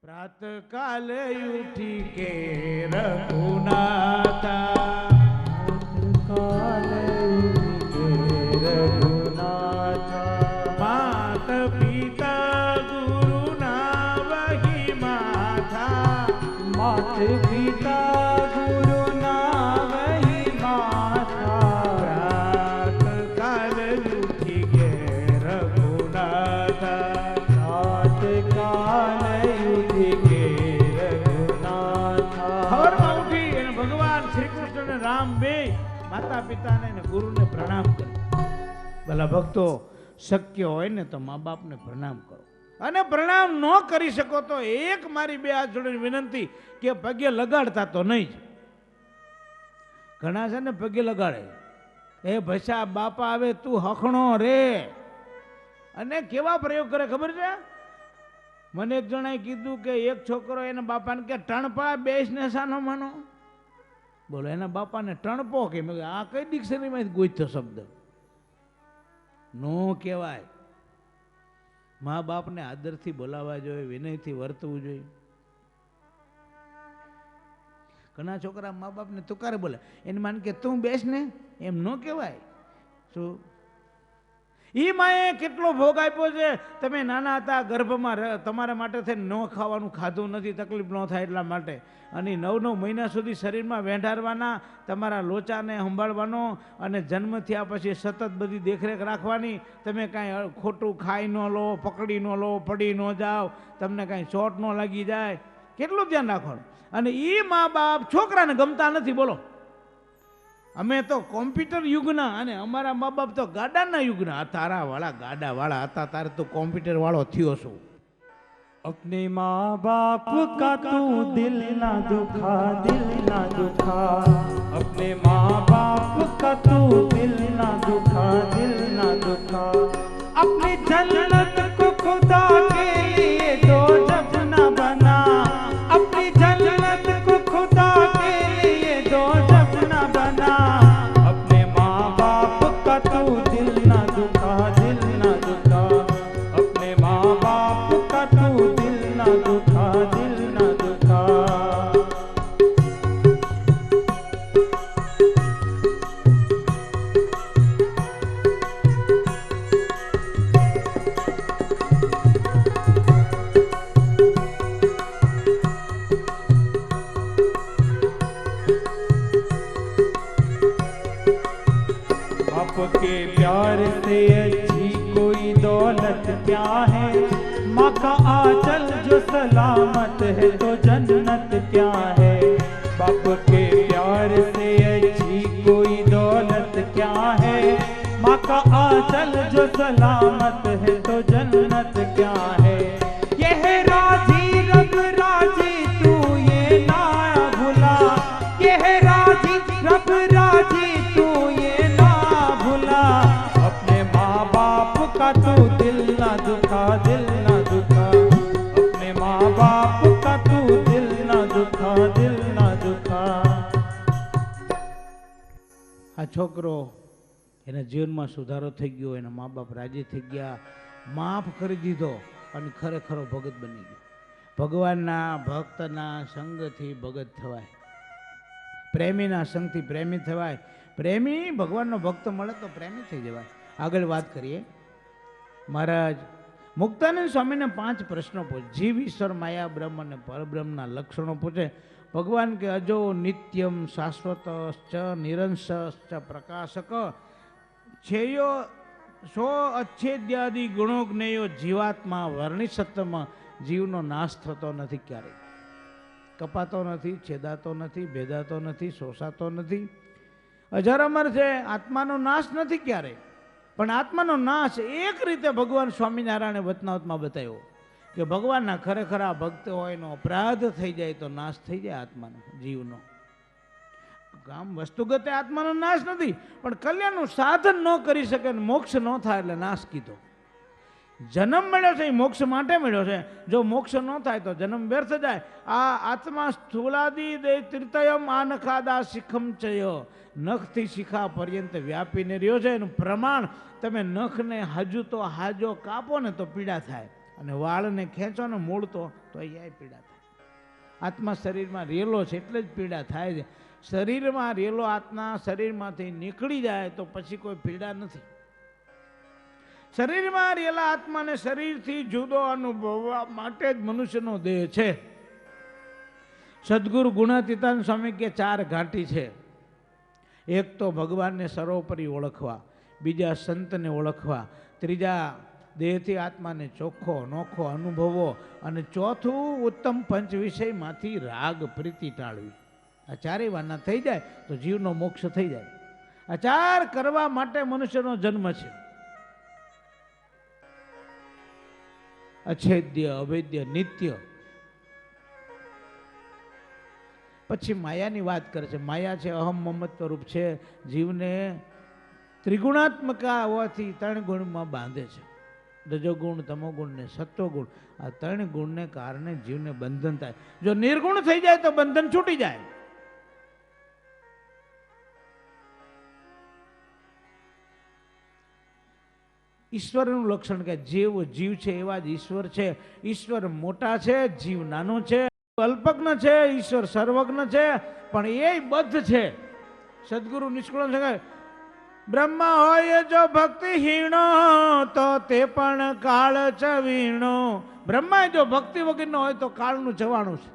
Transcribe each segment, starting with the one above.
प्रात काले उठी के रघुनाथा, काले उठी के रघुनाथा, मात पिता गुरु ना वही माथा, मात पिता गुरु ना वही माथा, प्रात काले उठी के रघुनाथा, प्रात काले उठी के रघुनाथा। સવારમાં ઉઠી અને ભગવાન શ્રી કૃષ્ણ ને રામ બે માતા પિતાને ને ગુરુને પ્રણામ કરે. ભલા ભક્તો, શક્ય હોય ને તો મા બાપને પ્રણામ કરો, અને પ્રણામ ન કરી શકો તો એક મારી બે હાથ જોડીને વિનંતી કે પગે લગાડતા તો નહીં જ. ઘણા છે ને પગે લગાડે, એ ભસા બાપા આવે તું હખણો રે, અને કેવા પ્રયોગ કરે ખબર છે? મને એક જણાએ કીધું કે એક છોકરો એના બાપાને કે ટણપા બેસને સાનો માનો. બોલો, એના બાપાને ટણપો કે? મેં કીધું આ કઈ ડિક્શનરીમાં ગોઈથો શબ્દ? નો કહેવાય. મા બાપને આદરથી બોલાવવા જોઈએ, વિનયથી વર્તવું જોઈએ. ઘણા છોકરા મા બાપને તુકારે બોલે, એને માન કે તું બેસ ને, એમ ન કહેવાય. શું ઈ માએ કેટલો ભોગ આપ્યો છે. તમે નાના હતા ગર્ભમાં તમારા માટે થઈને ન ખાવાનું ખાધું નથી, તકલીફ ન થાય એટલા માટે, અને 9 મહિના સુધી શરીરમાં વેંઢારવાના, તમારા લોચાને સંભાળવાનો, અને જન્મ થયા પછી સતત બધી દેખરેખ રાખવાની. તમે કાંઈ ખોટું ખાઈ ન લો, પકડી ન લો, પડી ન જાઓ, તમને કાંઈ ચોટ ન લાગી જાય, કેટલું ધ્યાન રાખવાનું. અને એ મા બાપ છોકરાને ગમતા નથી. બોલો, અમે તો કોમ્પ્યુટર યુગના, અને અમારા મા બાપ તો ગાડાના યુગના. તારા વાળા ગાડા વાળા હતા, તારે તો કોમ્પ્યુટર વાળો થયો છું. अपने माँ बाप का तू दिल ना दुखा, दिल ना दुखा, अपने माँ बाप का तू दिल ना दुखा, दिल ना दुखा, अपनी जन्नत को खुदा के लिए दो जब ना बना, अपनी जन्नत को खुदा के लिए दो जब ना बना, अपने माँ बाप का तू दिल ना दुखा, दिल ना दुखा, अपने माँ बाप का तू दिल ना दुखा, दिल ना दुखा। बाप के प्यार से अच्छी कोई दौलत क्या है, माँ का आंचल जो सलामत है तो जन्नत क्या है। बाप के प्यार से अच्छी कोई दौलत क्या है, माँ का आंचल जो सलामत है तो जन्नत क्या है। यह राजी रब राजी तू ये ना भुला, यह राजी रब राजी तू ये ना भुला, अपने माँ बाप का तू दिल ना दुखा, दिल ना दुखा, अपने माँ बाप का तू दिल ना दुखा, दिल ना दुखा। આ છોકરો એના જીવનમાં સુધારો થઈ ગયો, એના મા બાપ રાજી થઈ ગયા, માફ કરી દીધો, અને ખરેખરો ભગત બની ગયો. ભગવાનના ભક્તના સંગથી ભગત થવાય, પ્રેમીના સંગથી પ્રેમી થવાય. પ્રેમી ભગવાનનો ભક્ત મળે તો પ્રેમી થઈ જવાય. આગળ વાત કરીએ. મહારાજ મુક્તાનંદ સ્વામીને 5 પ્રશ્નો પૂછે. જીવ, ઈશ્વર, માયા, બ્રહ્મ અને પરબ્રહ્મના લક્ષણો પૂછે. ભગવાન કે અજો નિત્યમ શાશ્વતશ્ચ નિરંશશ્ચ પ્રકાશક છેયો સો અચ્છેદ્યાદિ ગુણો જ્ઞેયો જીવાત્મા વર્ણિસત્વમાં જીવનો નાશ થતો નથી, ક્યારેય કપાતો નથી, છેદાતો નથી, ભેદાતો નથી, શોષાતો નથી, અજર અમર છે. આત્માનો નાશ નથી ક્યારેય. પણ આત્માનો નાશ એક રીતે ભગવાન સ્વામિનારાયણે વચનાવતમાં બતાવ્યો કે ભગવાનના ખરેખરા ભક્ત હોય એનો અપરાધ થઈ જાય તો નાશ થઈ જાય આત્માનો, જીવનો. આમ વસ્તુગતે આત્માનો નાશ નથી, પણ કલ્યાણનું સાધન ન કરી શકે, મોક્ષ ન થાય એટલે નાશ કીધો. જન્મ મળ્યો છે એ મોક્ષ માટે મળ્યો છે. જો મોક્ષ ન થાય તો જન્મ વ્યર્થ જાય. આ આત્મા સ્થૂલાદી દે તીર્થયમ આ નખાદા શિખમ ચય, નખથી શિખા પર્યંત વ્યાપીને રહ્યો છે. એનું પ્રમાણ તમે નખને હજુ તો હાજો કાપો ને તો પીડા થાય, અને વાળને ખેંચો ને મૂળતો તો અહીંયા પીડા થાય. આત્મા શરીરમાં રેલો છે એટલે જ પીડા થાય છે. શરીરમાં રેલો આત્મા શરીરમાંથી નીકળી જાય તો પછી કોઈ પીડા નથી. શરીરમાં રેલા આત્માને શરીરથી જુદો અનુભવવા માટે જ મનુષ્યનો દેહ છે. સદગુરુ ગુણાતીતાન સ્વામી કે 4 ઘાટી છે. એક તો ભગવાનને સર્વોપરી ઓળખવા, બીજા સંતને ઓળખવા, ત્રીજા દેહથી આત્માને ચોખ્ખો નોખો અનુભવો, અને ચોથું ઉત્તમ પંચ વિષયમાંથી રાગ પ્રીતિ ટાળવી. આ 4 વારના થઈ જાય તો જીવનો મોક્ષ થઈ જાય. આ 4 કરવા માટે મનુષ્યનો જન્મ છે. અછેદ્ય, અભેદ્ય, નિત્ય. પછી માયાની વાત કરે છે. માયા છે અહમ મમત્વ રૂપ છે. જીવને ત્રિગુણાત્મક હોવાથી 3 ગુણમાં બાંધે છે. રજોગુણ, તમોગુણ ને સત્વગુણ. આ 3 ગુણને કારણે જીવને બંધન થાય. જો નિર્ગુણ થઈ જાય તો બંધન છૂટી જાય. ઈશ્વરનું લક્ષણ કે જેવો જીવ છે એવા જ ઈશ્વર છે. ઈશ્વર મોટા છે, જીવ નાનો છે. અલ્પજ્ઞ છે, ઈશ્વર સર્વજ્ઞ છે, પણ એ બદ્ધ છે. સદગુરુ નિષ્કુળ છે, બ્રહ્મા હોય જો ભક્તિહીણો તો તે પણ કાળ ચવીણો. બ્રહ્મા જો ભક્તિ વગરનો હોય તો કાળનું ચવાણું છે.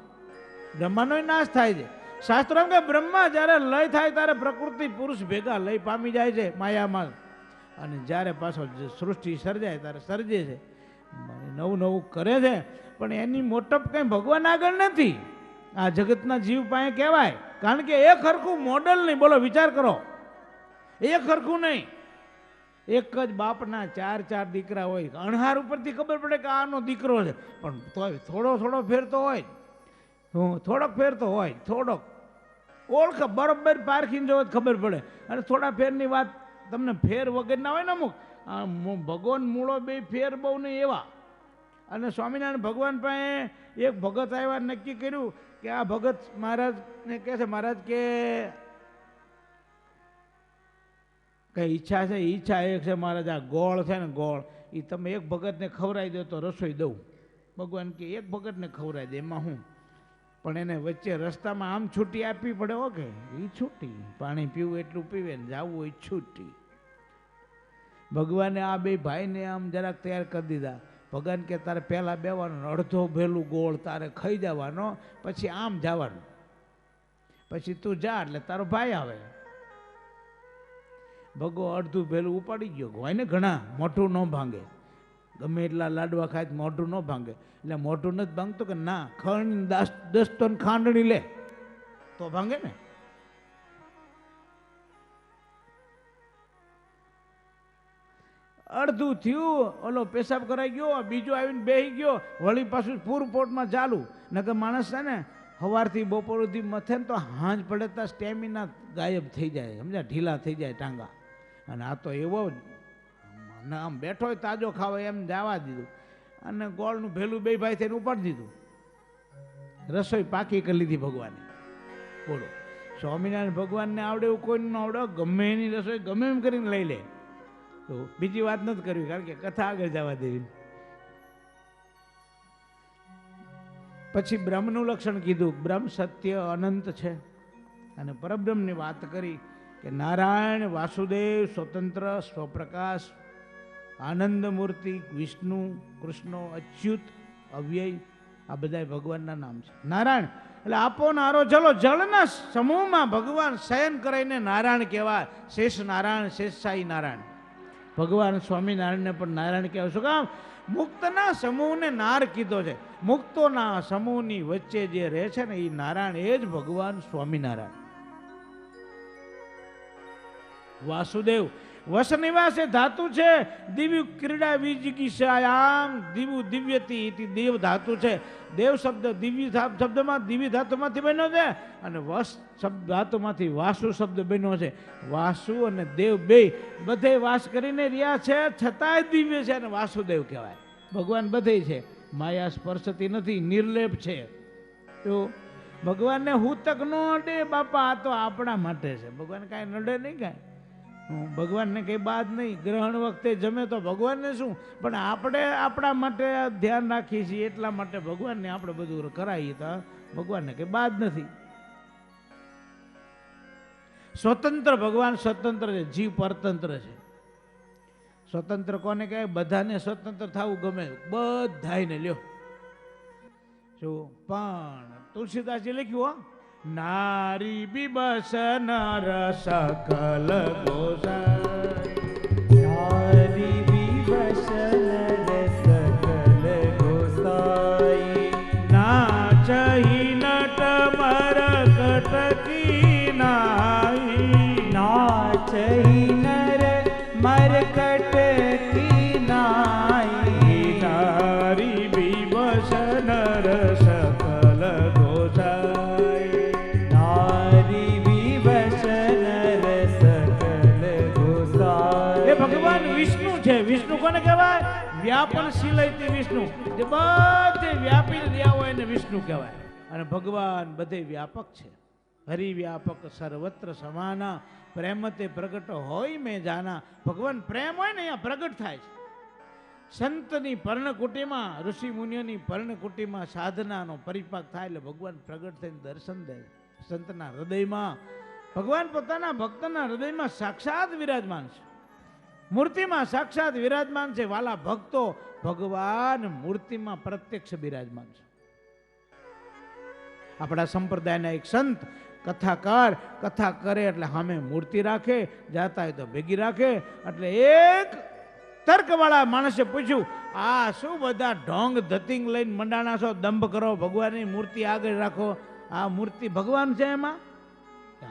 બ્રહ્માનો નાશ થાય છે. શાસ્ત્રો એમ કે બ્રહ્મા જ્યારે લય થાય ત્યારે પ્રકૃતિ પુરુષ ભેગા લય પામી જાય છે માયામાં, અને જ્યારે પાછો સૃષ્ટિ સર્જાય ત્યારે સર્જે છે, નવું નવું કરે છે. પણ એની મોટપ કંઈ ભગવાન આગળ નથી. આ જગતના જીવ પાસે કહેવાય, કારણ કે એક હરખું મોડલ નહીં. બોલો, વિચાર કરો, એક હરખું નહીં. એક જ બાપના 4 દીકરા હોય. અણહાર ઉપરથી ખબર પડે કે આનો દીકરો છે, પણ તોય થોડો ફેર તો હોય. થોડોક ફેર તો હોય, થોડોક ઓળખ બરોબર પારખીને જો ખબર પડે. અને થોડા ફેરની વાત તમને ફેર વગરના હોય ને અમુક ભગવાન મૂળો 2 ફેર બહુ નહીં એવા. અને સ્વામિનારાયણ ભગવાન પાસે એક ભગત આવ્યા, નક્કી કર્યું કે આ ભગત મહારાજને કહે છે, મહારાજ કે કઈ ઈચ્છા છે? ઈચ્છા એક છે મહારાજ, આ ગોળ છે ને ગોળ, એ તમે એક ભગતને ખવડાવી દો તો રસોઈ દઉં. ભગવાન કે એક ભગતને ખવડાવી દે, એમાં હું? પણ એને વચ્ચે રસ્તામાં આમ છૂટી આપવી પડે. ઓકે, એ છૂટી. પાણી પીવું એટલું પીવે ને જવું હોય છૂટી. ભગવાને આ 2 ભાઈને આમ જરાક તૈયાર કરી દીધા. ભગવાન કે તારે પહેલાં બેવાનું, અડધો ભેલું ગોળ તારે ખાઈ જવાનો, પછી આમ જવાનું, પછી તું જા એટલે તારો ભાઈ આવે. ભગો અડધું ભેલું ઉપાડી ગયો. હોય ને ઘણા, મોઢું ન ભાંગે. ગમે એટલા લાડવા ખાય મોઢું ન ભાંગે. એટલે મોઢું નથી ભાંગતું કે ના, ખંડ 10 ટન ખાંડણી લે તો ભાંગે ને. અડધું થયું, ઓલો પેશાબ કરાઈ ગયો, બીજો આવીને બેસી ગયો, વળી પાછું પૂરપોટમાં ચાલુ. નકર માણસ છે ને સવારથી બપોર સુધી મથે ને તો હાંજ પડે તો સ્ટેમિના ગાયબ થઈ જાય, સમજ્યા? ઢીલા થઈ જાય ટાંગા. અને આ તો એવો આમ બેઠો હોય તાજો ખાવો એમ જવા દીધું, અને ગોળનું ભેલું 2 ભાઈ થઈને ઉપાડી દીધું. રસોઈ પાકી કરી લીધી ભગવાને. બોલો, સ્વામિનારાયણ ભગવાનને આવડે એવું કોઈને ન આવડે. ગમે એની રસોઈ ગમે એમ કરીને લઈ લે. તો બીજી વાત નથી કરવી, કારણ કે કથા આગળ જવા દેવી. પછી બ્રહ્મનું લક્ષણ કીધું. બ્રહ્મ સત્ય અનંત છે. અને પરબ્રહ્મની વાત કરી કે નારાયણ, વાસુદેવ, સ્વતંત્ર, સ્વપ્રકાશ, આનંદ મૂર્તિ, વિષ્ણુ, કૃષ્ણ, અચ્યુત, અવ્યય, આ બધા ભગવાનના નામ છે. નારાયણ એટલે આપો નારો. ચલો, જળના સમૂહમાં ભગવાન શયન કરીને નારાયણ કહેવાય. શેષ નારાયણ, શેષશાહી નારાયણ. ભગવાન સ્વામિનારાયણને પણ નારાયણ કહેવાય. શું કામ? મુક્તના સમૂહને નાર કીધો છે. મુક્તોના સમૂહની વચ્ચે જે રહે છે ને એ નારાયણ, એ જ ભગવાન સ્વામિનારાયણ. વાસુદેવ વસનિવાસ એ ધાતુ છે. દિવ્ય ક્રીડા વિજિગીષાયામ દિવ્ય દિવ્યતી ઇતિ દેવ ધાતુ છે. દેવ શબ્દ દિવ્ય શબ્દમાં દિવ્ય ધાતુમાંથી બન્યો છે, અને વસ શબ્દ ધાતુમાંથી વાસુ શબ્દ બન્યો છે. વાસુ અને દેવ બે બધે વાસ કરીને રહ્યા છે, છતાંય દિવ્ય છે અને વાસુદેવ કહેવાય. ભગવાન બધે છે, માયા સ્પર્શતી નથી, નિર્લેપ છે. તો ભગવાનને હું તક ન અડે બાપા, આ તો આપણા માટે છે. ભગવાન કાંઈ નડે નહીં કાંઈ. ભગવાનને કંઈ બાદ નહીં. ગ્રહણ વખતે જમે તો ભગવાનને શું, પણ આપણે આપણા માટે ધ્યાન રાખીએ છીએ એટલા માટે ભગવાનને આપણે બધું કરાવીએ તો ભગવાનને કંઈ બાદ નથી. સ્વતંત્ર ભગવાન સ્વતંત્ર છે, જીવ પરતંત્ર છે. સ્વતંત્ર કોને કહેવાય? બધાને સ્વતંત્ર થવું ગમે, બધાને લ્યો. શું પણ તુલસીદાસજી લખ્યું, નારી બિબસ નર સકલ ગોસાઈ, નારી બિબસ નર સકલ ગોસાઈ, નાચહી નટ મર કટકી નાઈ, નાચહી નર મરકટ કી નાઈ, નારી બિબસ નર સકલ ગોસાઈ, નારી બિબસ નર સકલ ગોસાઈ. એ ભગવાન વિષ્ણુ છે. વિષ્ણુ કોને કહેવાય? વ્યાપનશીલ હતી વિષ્ણુ, જે બધે વ્યાપી રહ્યા હોય એને વિષ્ણુ કહેવાય. અને ભગવાન બધે વ્યાપક છે. હરિવ્યાપક સર્વત્ર સમાના, પ્રેમતે પ્રગટ હોય મેં જાના. ભગવાન પ્રેમ હોય ને અહીંયા પ્રગટ થાય છે. સંતની પર્ણકુટીમાં, ઋષિ મુનિઓની પર્ણકુટીમાં સાધનાનો પરિપાક થાય એટલે ભગવાન પ્રગટ થઈને દર્શન દે. સંતના હૃદયમાં ભગવાન પોતાના ભક્તના હૃદયમાં સાક્ષાત વિરાજમાન છે, મૂર્તિમાં સાક્ષાત વિરાજમાન છે. વાલા ભક્તો, ભગવાન મૂર્તિમાં પ્રત્યક્ષ બિરાજમાન છે. આપણા સંપ્રદાયના એક સંત કથાકાર કથા કરે એટલે સામે મૂર્તિ રાખે, જાતા હોય તો ભેગી રાખે. એટલે એક તર્કવાળા માણસે પૂછ્યું, આ શું બધા ઢોંગ ધતિંગ લઈને મંડાણા છો, દંભ કરો, ભગવાનની મૂર્તિ આગળ રાખો, આ મૂર્તિ ભગવાન છે એમાં?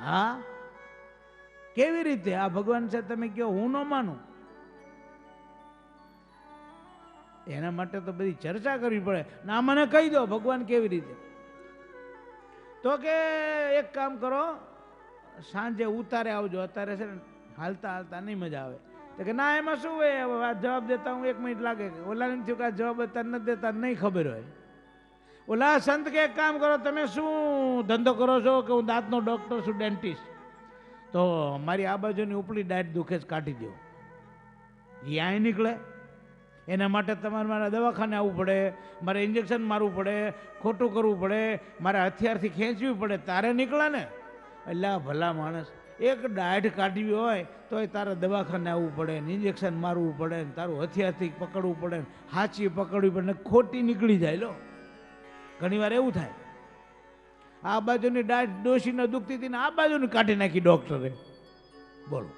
હા, કેવી રીતે આ ભગવાન છે તમે કહો? હું ન માનું. એના માટે તો બધી ચર્ચા કરવી પડે. ના મને કહી દો ભગવાન કેવી રીતે. તો કે એક કામ કરો, સાંજે ઉતારે આવજો, અત્યારે છે ને હાલતા હાલતા નહીં મજા આવે. તો કે ના એમાં શું હોય, જવાબ દેતા હું 1 મિનિટ લાગે. ઓલાને થયું કે જવાબ અત્યારે નથી દેતા, નહીં ખબર હોય. ઓલા સંત કે એક કામ કરો, તમે શું ધંધો કરો છો? કે હું દાંતનો ડૉક્ટર છું, ડેન્ટિસ્ટ. તો મારી આ બાજુની ઉપલી દાઢ દુખે છે, કાઢી દો. એ અહીં નીકળે. એના માટે તમારે મારા દવાખાને આવવું પડે, મારે ઇન્જેક્શન મારવું પડે, ખોટું કરવું પડે, મારે હથિયારથી ખેંચવી પડે, તારે નીકળે ને. એટલે આ ભલા માણસ, એક દાઢ કાઢવી હોય તોય તારે દવાખાને આવવું પડે, ઇન્જેક્શન મારવું પડે, તારું હથિયારથી પકડવું પડે, હાચી પકડવી પડે, ખોટી નીકળી જાય. લો, ઘણી વાર એવું થાય. આ બાજુની દાઢ ડોશીને દુખતી હતી ને આ બાજુની કાઢી નાખી ડૉક્ટરે. બોલો,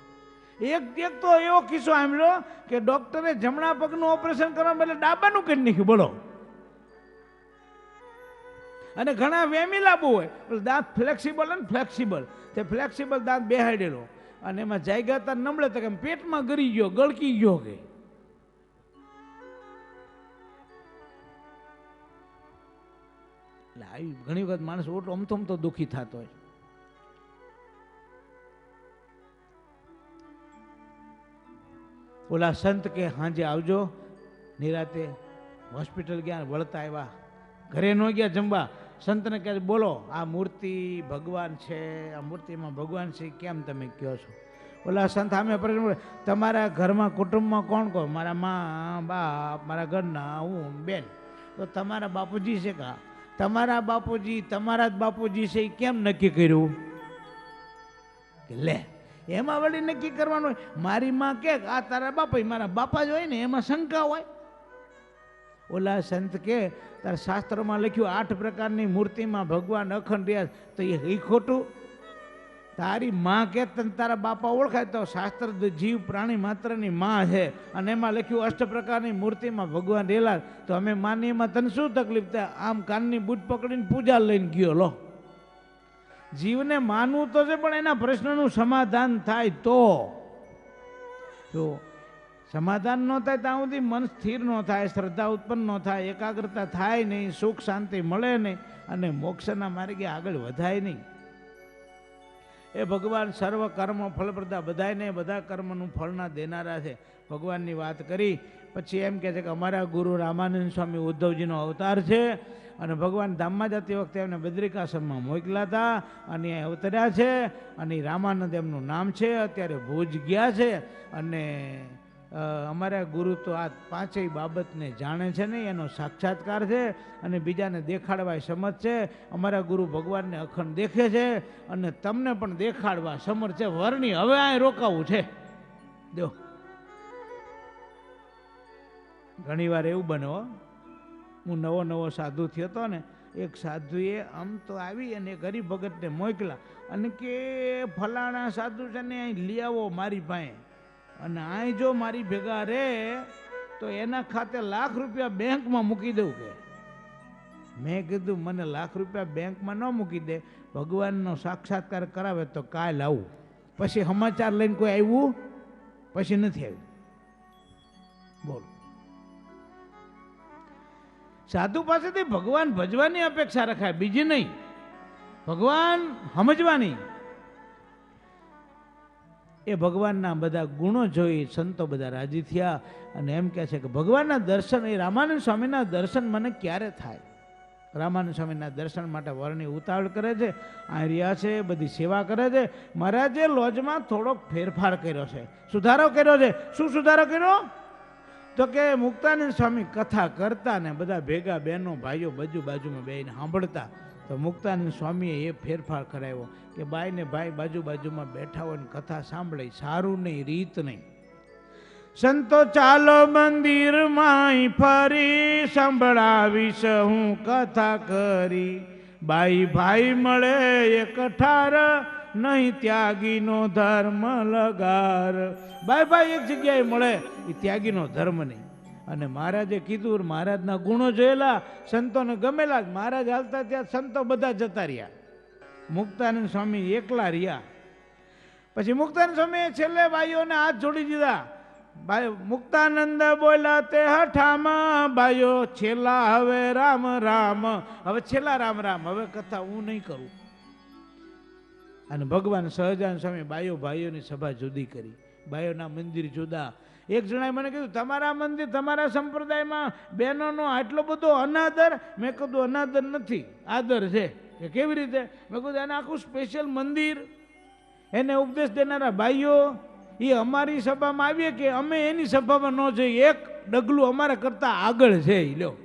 એક તો એવો કિસ્સો સાંભળ્યો કે ડોક્ટરે જમણા પગનું ઓપરેશન કરવા બદલે ડાબાનું કરી નાખ્યું. બોલો. અને ઘણા વેમી લાંબુ હોય, દાંત ફ્લેક્સિબલ ને ફ્લેક્સિબલ, તે ફ્લેક્સિબલ દાંત બેહાડેલો અને એમાં જાયગાતા નમળે તો કે પેટમાં ગરી ગયો, ગળકી ગયો. કે એટલે આવી ઘણી વખત માણસ અમથો તો દુઃખી થતો હોય. ઓલા સંત કે હાંજે આવજો, નિરાતે હોસ્પિટલ ગયા, વળતા આવ્યા, ઘરે ન ગયા જમવા. સંતને કહે બોલો, આ મૂર્તિ ભગવાન છે, આ મૂર્તિમાં ભગવાન છે, કેમ તમે કહો છો? ઓલા સંત સામે પ્રશ્ન, તમારા ઘરમાં કુટુંબમાં કોણ કોણ? મારા મા બાપ, મારા ઘરના હું બેન. તો તમારા બાપુજી છે કા? તમારા બાપુજી તમારા જ બાપુજી છે, એ કેમ નક્કી કર્યું? લે, એમાં વળી નક્કી કરવાનું હોય. મારી માં કે આ તારા બાપા, મારા બાપા જ હોય ને, એમાં શંકા હોય. ઓલા સંત કે તારા શાસ્ત્રોમાં લખ્યું 8 પ્રકારની મૂર્તિમાં ભગવાન અખંડ રહ્યા, તો એ ખોટું? તારી માં કે તને તારા બાપા ઓળખાય તો શાસ્ત્ર જીવ પ્રાણી માત્રની માં છે, અને એમાં લખ્યું 8 પ્રકારની મૂર્તિમાં ભગવાન રહેલા, તો અમે માની એમાં તને શું તકલીફ થાય? આમ કાનની બૂટ પકડીને પૂજા લઈને ગયો. લો, જીવને માનવું તો છે, પણ એના પ્રશ્નનું સમાધાન થાય તો. જો સમાધાન ન થાય ત્યાં સુધી મન સ્થિર ન થાય, શ્રદ્ધા ઉત્પન્ન ન થાય, એકાગ્રતા થાય નહીં, સુખ શાંતિ મળે નહીં, અને મોક્ષના માર્ગે આગળ વધાય નહીં. એ ભગવાન સર્વ કર્મ ફલપ્રદા, બધાને બધા કર્મનું ફળના દેનારા છે. ભગવાનની વાત કરી પછી એમ કહે છે કે અમારા ગુરુ રામાનંદ સ્વામી ઉદ્ધવજીનો અવતાર છે અને ભગવાન ધામમાં જતી વખતે એમને બદ્રિકાશ્રમમાં મોકલ્યા હતા અને એ અવતર્યા છે અને રામાનંદ એમનું નામ છે. અત્યારે ભુજ ગયા છે અને અમારા ગુરુ તો આ પાંચેય બાબતને જાણે છે ને, એનો સાક્ષાત્કાર છે અને બીજાને દેખાડવા સમર્થ છે. અમારા ગુરુ ભગવાનને અખંડ દેખે છે અને તમને પણ દેખાડવા સમર્થ છે. વર્ણી હવે અહીં રોકાવું છે. જો ઘણી વાર એવું બને, હું નવો સાધુ થયો હતો ને, એક સાધુએ આમ તો આવી અને એક હરિભગતને મોકલા અને કે ફલાણા સાધુ છે ને અહીં લઈ આવો મારી પાસે, અને અહીં જો મારી ભેગા રે તો એના ખાતે ₹1,00,000 બેંકમાં મૂકી દઉં કે. મેં કીધું મને ₹1,00,000 બેંકમાં ન મૂકી દે, ભગવાનનો સાક્ષાત્કાર કરાવે તો કાલ આવું. પછી સમાચાર લઈને કોઈ આવ્યું? પછી નથી આવ્યું. બોલો, સાધુ પાસેથી ભગવાન ભજવાની અપેક્ષા રખાય, બીજી નહીં. ભગવાન સમજવાની. એ ભગવાનના બધા ગુણો જોઈ સંતો બધા રાજી થયા અને એમ કહે છે કે ભગવાનના દર્શન, એ રામાનંદ સ્વામીના દર્શન મને ક્યારે થાય? રામાનંદ સ્વામીના દર્શન માટે વર્ણી ઉતાવળ કરે છે, આ રહ્યા છે, બધી સેવા કરે છે. મહારાજે લોજમાં થોડોક ફેરફાર કર્યો છે, સુધારો કર્યો છે. શું સુધારો કર્યો? તો કે મુક્તાનંદ સ્વામી કથા કરતા ને બધા ભેગા બહેનો ભાઈઓ બાજુમાં બેહીને સાંભળતા. તો મુક્તાનંદ સ્વામીએ એ ફેરફાર કરાવ્યો કે બાઈ ને ભાઈ બાજુમાં બેઠા હોય ને કથા સાંભળે, સારું નહીં, રીત નહીં. સંતો ચાલો મંદિરમાં ફરી, સંભળાવીશ હું કથા કરી. બાઈ ભાઈ મળે એક ઠાર, નહીં ત્યાગીનો ધર્મ લગાર. બાઈ ભાઈ એક જગ્યાએ મળે, એ ત્યાગીનો ધર્મ નહીં. અને મહારાજે કીધું, મહારાજના ગુણો જોયેલા, સંતોને ગમેલા. મહારાજ હાલતા ત્યાં સંતો બધા જતા રહ્યા, મુક્તાનંદ સ્વામી એકલા રહ્યા. પછી મુક્તાનંદ સ્વામીએ છેલ્લે ભાઈઓને હાથ જોડી દીધા. મુક્તાનંદ બોલ્યા તે હઠામાં, ભાઈઓ છેલ્લા હવે રામ રામ, હવે છેલ્લા રામ રામ, હવે કથા હું નહીં કરું. અને ભગવાન સહજાનંદ સ્વામી ભાઈઓની સભા જુદી કરી, ભાઈઓના મંદિર જુદા. એક જણાએ મને કીધું, તમારા મંદિર, તમારા સંપ્રદાયમાં બહેનોનો આટલો બધો અનાદર? મેં કીધું અનાદર નથી, આદર છે. કે કેવી રીતે? મેં કીધું એને આખું સ્પેશિયલ મંદિર, એને ઉપદેશ દેનારા ભાઈઓ, એ અમારી સભામાં આવીએ કે અમે એની સભામાં ન જઈએ, એક ડગલું અમારા કરતા આગળ છે. લ્યો,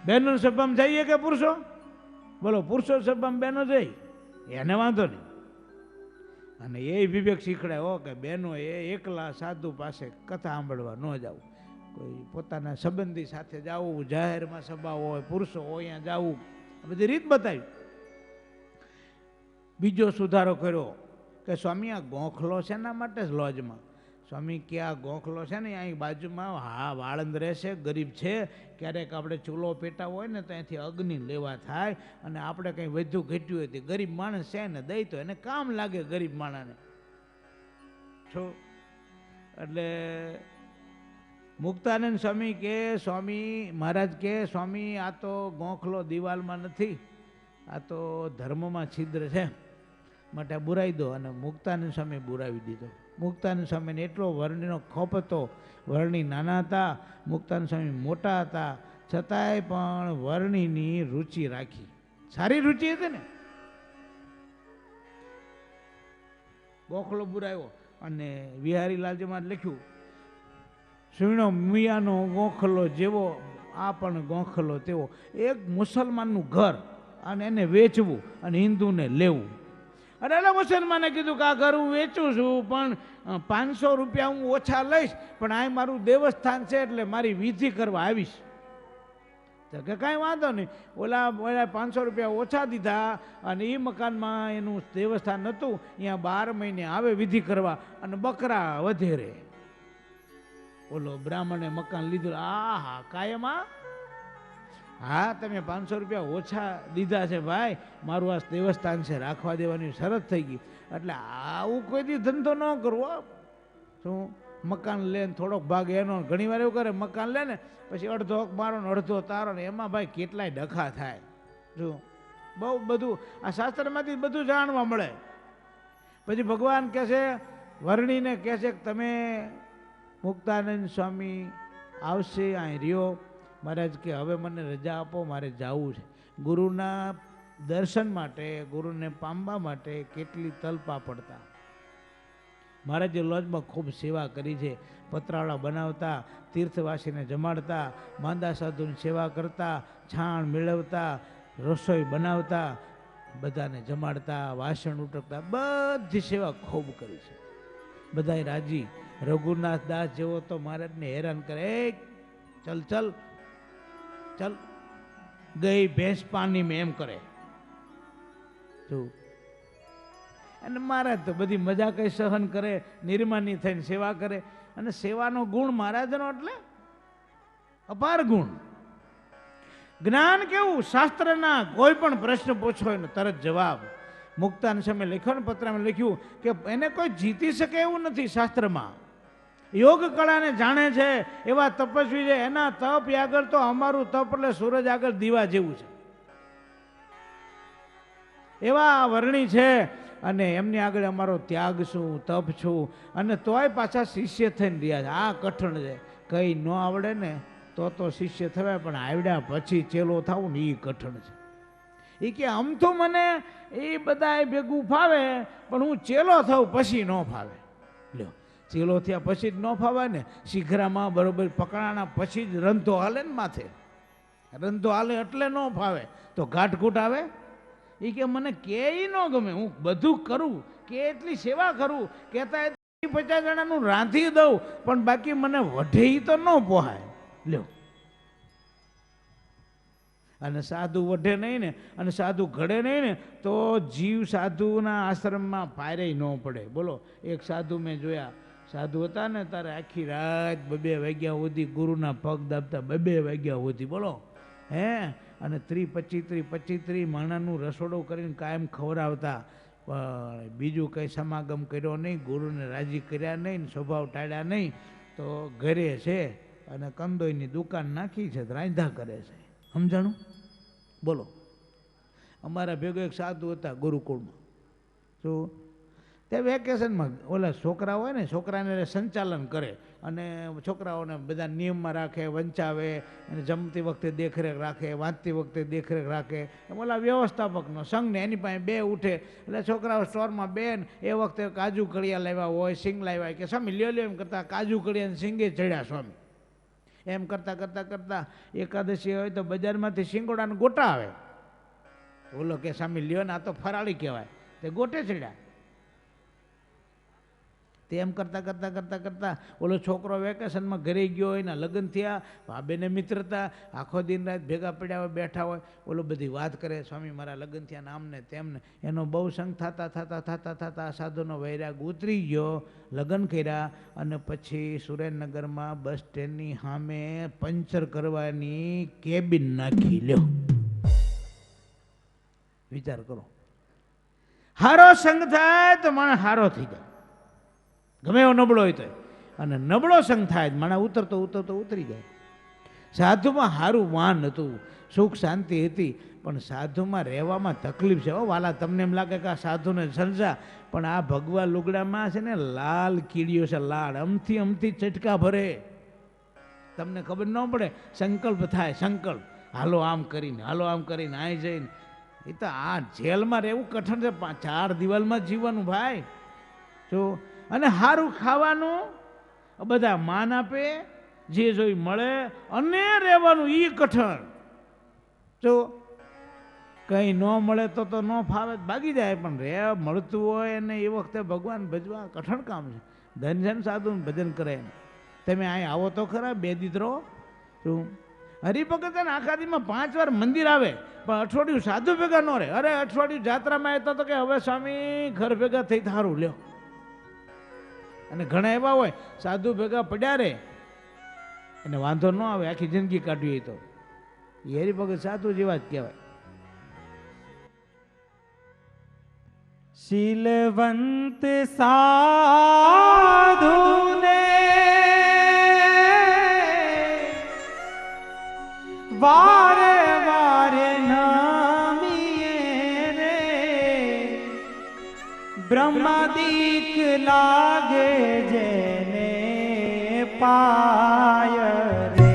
બહેનો સભામાં જઈએ કે પુરુષો? બોલો, પુરુષો સભામાં બહેનો જઈ, એને વાંધો નહીં. અને એ વિવેક શીખડાયો કે બહેનો એ એકલા સાધુ પાસે કથા સાંભળવા ન જવું, કોઈ પોતાના સંબંધી સાથે જવું, જાહેરમાં સભા હોય, પુરુષો હોય ત્યાં જવું, બધી રીત બતાવી. બીજો સુધારો કર્યો કે સ્વામી આ ગોખલો છે એના માટે જ લોજમાં. સ્વામી કે આ ગોખલો છે ને અહીં બાજુમાં, હા વાળંદ રહેશે, ગરીબ છે, ક્યારેક આપણે ચૂલો પેટા હોય ને તો અહીંથી અગ્નિ લેવા થાય અને આપણે કંઈ વધુ ઘટ્યું હોય તો ગરીબ માણસ છે ને દઈ તો એને કામ લાગે, ગરીબ માણસને છો. એટલે મુક્તાનંદ સ્વામી કે, સ્વામી મહારાજ કે સ્વામી આ તો ગોખલો દિવાલમાં નથી, આ તો ધર્મમાં છિદ્ર છે, માટે બુરાવી દો. અને મુક્તાનંદ સ્વામી બુરાવી દીધો. મુક્તાનંદ સ્વામીને એટલો વર્ણીનો ખોપ હતો. વર્ણી નાના હતા, મુક્તાનંદ સ્વામી મોટા હતા, છતાંય પણ વર્ણીની રુચિ રાખી, સારી રુચિ હતી ને. ગોખલો બુરાવ્યો અને વિહારીલાલજીમાં લખ્યું, સુણો મિયાનો ગોખલો જેવો, આ પણ ગોખલો તેવો. એક મુસલમાનનું ઘર અને એને વેચવું અને હિન્દુને લેવું. અને એટલે મુસલમાને કીધું કે આ ઘર હું વેચું છું પણ 500 રૂપિયા હું ઓછા લઈશ, પણ આ મારું દેવસ્થાન છે એટલે મારી વિધિ કરવા આવીશ. તો કે કાંઈ વાંધો નહીં. ઓલા 500 રૂપિયા ઓછા દીધા અને એ મકાનમાં એનું દેવસ્થાન હતું, અહીંયા 12 મહિને આવે વિધિ કરવા અને બકરા વધેરે. ઓલો બ્રાહ્મણે મકાન લીધું, આ હા કાયમાં, હા તમે 500 રૂપિયા ઓછા દીધા છે ભાઈ, મારું આ દેવસ્થાન છે, રાખવા દેવાની શરત થઈ ગઈ. એટલે આવું કોઈ દી ધંધો ન કરવો. શું મકાન લે ને થોડોક ભાગ એનો, ઘણી વાર એવું કરે, મકાન લે ને પછી અડધો હક મારો ને અડધો તારો ને, એમાં ભાઈ કેટલાય ડખા થાય. જો બહુ બધું આ શાસ્ત્રમાંથી બધું જાણવા મળે. પછી ભગવાન કહે છે, વર્ણીને કહે છે કે તમે મુક્તાનંદ સ્વામી આવશે, અહીં રહ્યો. મહારાજ કે હવે મને રજા આપો, મારે જવું છે ગુરુના દર્શન માટે, ગુરુને પામવા માટે. કેટલી તલપા પડતા. મહારાજે લોજમાં ખૂબ સેવા કરી છે. પતરાળા બનાવતા, તીર્થવાસીને જમાડતા, માંદા સાધુની સેવા કરતા, છાણ મેળવતા, રસોઈ બનાવતા, બધાને જમાડતા, વાસણ ઉટકતા, બધી સેવા ખૂબ કરી છે. બધાય રાજી. રઘુનાથ દાસ જેવો તો મહારાજને હેરાન કરે, એ ચલ ચલ ચલ, ગઈ ભેંસ પાણી મેં એમ કરે. અને મહારાજ તો બધી મજા કઈ સહન કરે, નિર્માની થઈને સેવા કરે. અને સેવાનો ગુણ મહારાજનો એટલે અપાર ગુણ. જ્ઞાન કેવું, શાસ્ત્રના કોઈ પણ પ્રશ્ન પૂછો એને તરત જવાબ. મુક્તાન સામે લખ્યો ને પત્રમાં લખ્યું કે એને કોઈ જીતી શકે એવું નથી શાસ્ત્રમાં. યોગ કળાને જાણે છે એવા તપસ્વી છે, એના તપ આગળ તો અમારું તપ એટલે સૂરજ આગળ દીવા જેવું છે, એવા વર્ણી છે. અને એમની આગળ અમારો ત્યાગ શું, તપ છું. અને તોય પાછા શિષ્ય થઈને રહ્યા છે. આ કઠણ છે. કંઈ ન આવડે ને તો શિષ્ય થવાય, પણ આવડ્યા પછી ચેલો થવું ને એ કઠણ છે. એ કે આમ તો મને એ બધા ભેગું ફાવે, પણ હું ચેલો થઉં પછી ન ફાવે. લ્યો, ચેલો થયા પછી જ ન ફાવાય ને. શીઘ્રામાં બરોબર પકડાણા પછી જ રંધો હાલે ને માથે. રંધો હાલે એટલે ન ફાવે. તો ઘાટઘૂટ આવે. એ કે મને કે ન ગમે, હું બધું કરું, કે એટલી સેવા કરું, કહેતા 50 જણાનું રાંધી દઉં, પણ બાકી મને વઢે તો ન પોહાય. લ્યો, અને સાધુ વઢે નહીં ને, અને સાધુ ઘડે નહીં ને, તો જીવ સાધુના આશ્રમમાં પાયરે ન પડે. બોલો, એક સાધુ મેં જોયા, સાધુ હતા ને તારે આખી રાત 2 વાગ્યા સુધી ગુરુના પગ દાબતા, 2 વાગ્યા સુધી. બોલો, હે, અને 25 માણાનું રસોડું કરીને કાયમ ખવડાવતા. પણ બીજું કંઈ સમાગમ કર્યો નહીં, ગુરુને રાજી કર્યા નહીં, સ્વભાવ ટાળ્યા નહીં. તો ઘરે છે અને કંદોઈની દુકાન નાખી છે, રાંધા કરે છે. સમજાણું? બોલો, અમારા ભેગો એક સાધુ હતા ગુરુકુળમાં. શું તે વેકેશનમાં ઓલા છોકરા હોય ને, છોકરાને સંચાલન કરે અને છોકરાઓને બધા નિયમમાં રાખે, વંચાવે, અને જમતી વખતે દેખરેખ રાખે, વાંચતી વખતે દેખરેખ રાખે. ઓલા વ્યવસ્થાપકનો સંઘ ને એની પાસે 2 ઉઠે. એટલે છોકરાઓ સ્ટોરમાં બેન એ વખતે કાજુ કડિયા લાવ્યા હોય, સિંગ લાવ્યા, કે સ્વામી લ્યો લ્યો એમ કરતા કાજુ કડિયા સિંગે ચડ્યા સ્વામી. એમ કરતા કરતા કરતા એકાદશી હોય તો બજારમાંથી સિંગોડાના ગોટા આવે. ઓલો કે સ્વામી લ્યો ને, આ તો ફરાળી કહેવાય, તે ગોટે ચડ્યા. તેમ કરતાં કરતાં કરતાં કરતાં ઓલો છોકરો વેકેશનમાં ઘરે ગયો હોય, એના લગ્ન થયા, ભાભીને મિત્રતા, આખો દિન રાત ભેગા પડ્યા હોય, બેઠા હોય. ઓલો બધી વાત કરે, સ્વામી મારા લગ્ન થયા ને આમને તેમને. એનો બહુ સંગ થતા થતા થતા થતા સાધુનો વૈરાગ ઉતરી ગયો. લગ્ન કર્યા અને પછી સુરેન્દ્રનગરમાં બસ સ્ટેન્ડની સામે પંચર કરવાની કેબિન નાખી. લ્યો, વિચાર કરો. હારો સંગ થાય તો માણસ હારો થઈ જાય, ગમે એવો નબળો હોય તો. અને નબળો સંગ થાય માણસ ઉતરતો ઉતરતો ઉતરી જાય. સાધુમાં સારું વાન હતું, સુખ શાંતિ હતી, પણ સાધુમાં રહેવામાં તકલીફ છે. વાલા, તમને એમ લાગે કે આ સાધુને સર્જા, પણ આ ભગવા લુગડામાં છે ને લાલ કીડીઓ છે, લાલ. અમથી અમથી ચટકા ભરે, તમને ખબર ન પડે. સંકલ્પ થાય, સંકલ્પ, હાલો આમ કરીને, હાલો આમ કરીને, અહીં જઈને. એ તો આ જેલમાં રહેવું કઠણ છે, 4 દિવાલમાં જીવવાનું ભાઈ. જો, અને સારું ખાવાનું બધા માન આપે, જે જોઈ મળે, અને રહેવાનું એ કઠણ. જો કંઈ ન મળે તો ન ફાવે, ભાગી જાય. પણ રે મળતું હોય અને એ વખતે ભગવાન ભજવા કઠણ કામ છે. ધન સાધુ ભજન કરે. તમે અહીં આવો તો ખરા, 2 દી રહો. શું હરિભગત આખા દીમાં 5 વાર મંદિર આવે, પણ અઠવાડિયું સાધુ ભેગા ન રહે. અરે અઠવાડિયું જાત્રામાં આવતા તો કે હવે સ્વામી ઘર ભેગા થઈ સારું લ્યો. અને ઘણા એવા હોય સાધુ ભેગા પડ્યા રે, એને વાંધો ન આવે, આખી જિંદગી કાઢવી તો એ હરિભગત સાધુ જેવા જ કહેવાય. શીલવંત સાધુને વારે વારે નામીએ રે, બ્રહ્માદિક લાગે જેને पाय रे।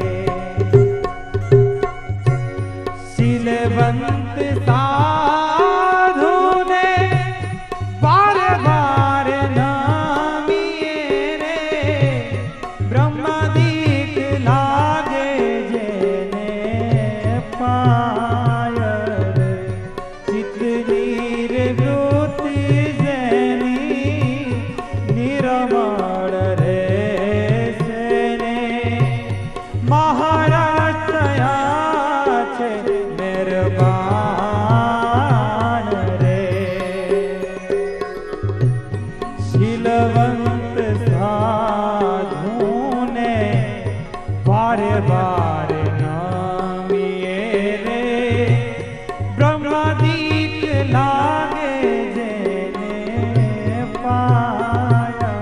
शीलवंत साधु ने बार बार नामिए रे, ब्रह्मदीप लागे जेने पाय रे। चितनीर वृत्ति जेनी निरमण रे सेने, महाराज तया छे मेहरबान रे। शीलवंत साधु ने बारे बारे नामिए रे, ब्रह्मदीप लागे जेने पाया।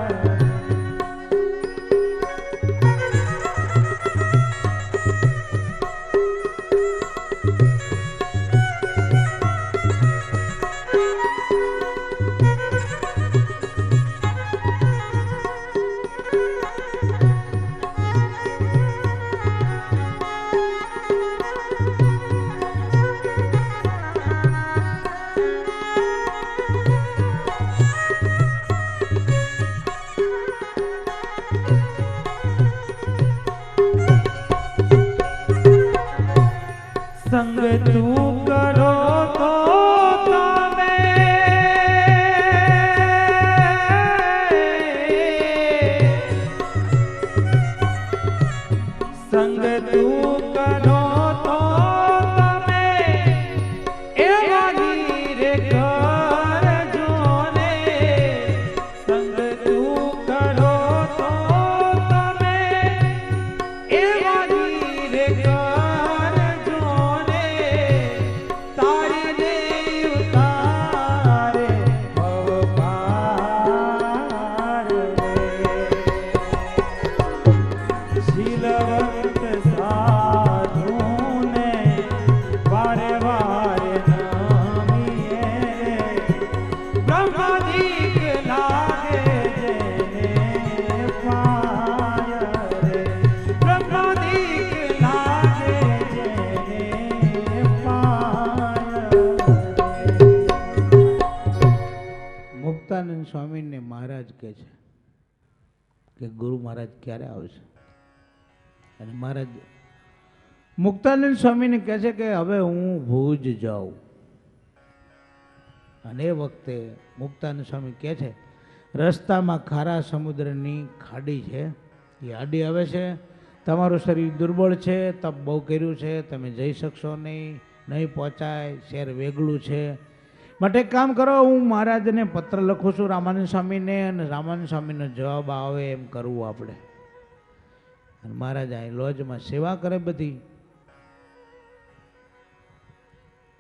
संग तू करो तो તમે, સંગ તું કરો તો તમે, એવા ધીરે કરજો ને। સંગ તું કરો તો તમે, એવા ધીરે કરજો ને। તારી દે ઉતારે ભવપાર રે। शीलवंत साधु ने वारे वारे नामिए रे, ब्रह्मदीप लागे जेने पाय रे। ब्रह्मदीप लागे जेने पाय रे। મુક્તાનંદ સ્વામીને મહારાજ કહે છે કે ગુરુ મહારાજ ક્યારે આવશે? અને મહારાજ મુક્તાનંદ સ્વામીને કહે છે કે હવે હું ભુજ જાઉં। અને એ વખતે મુક્તાનંદ સ્વામી કહે છે રસ્તામાં ખારા સમુદ્રની ખાડી છે, એ આડી આવે છે, તમારું શરીર દુર્બળ છે, તપ બહુ કર્યું છે, તમે જઈ શકશો નહીં, નહીં પહોંચાય, શહેર વેગળું છે, માટે એક કામ કરો, હું મહારાજને પત્ર લખું છું રામાનંદ સ્વામીને, અને રામાનંદ સ્વામીનો જવાબ આવે એમ કરવું આપણે। અને મહારાજ અહીં લોજમાં સેવા કરે બધી।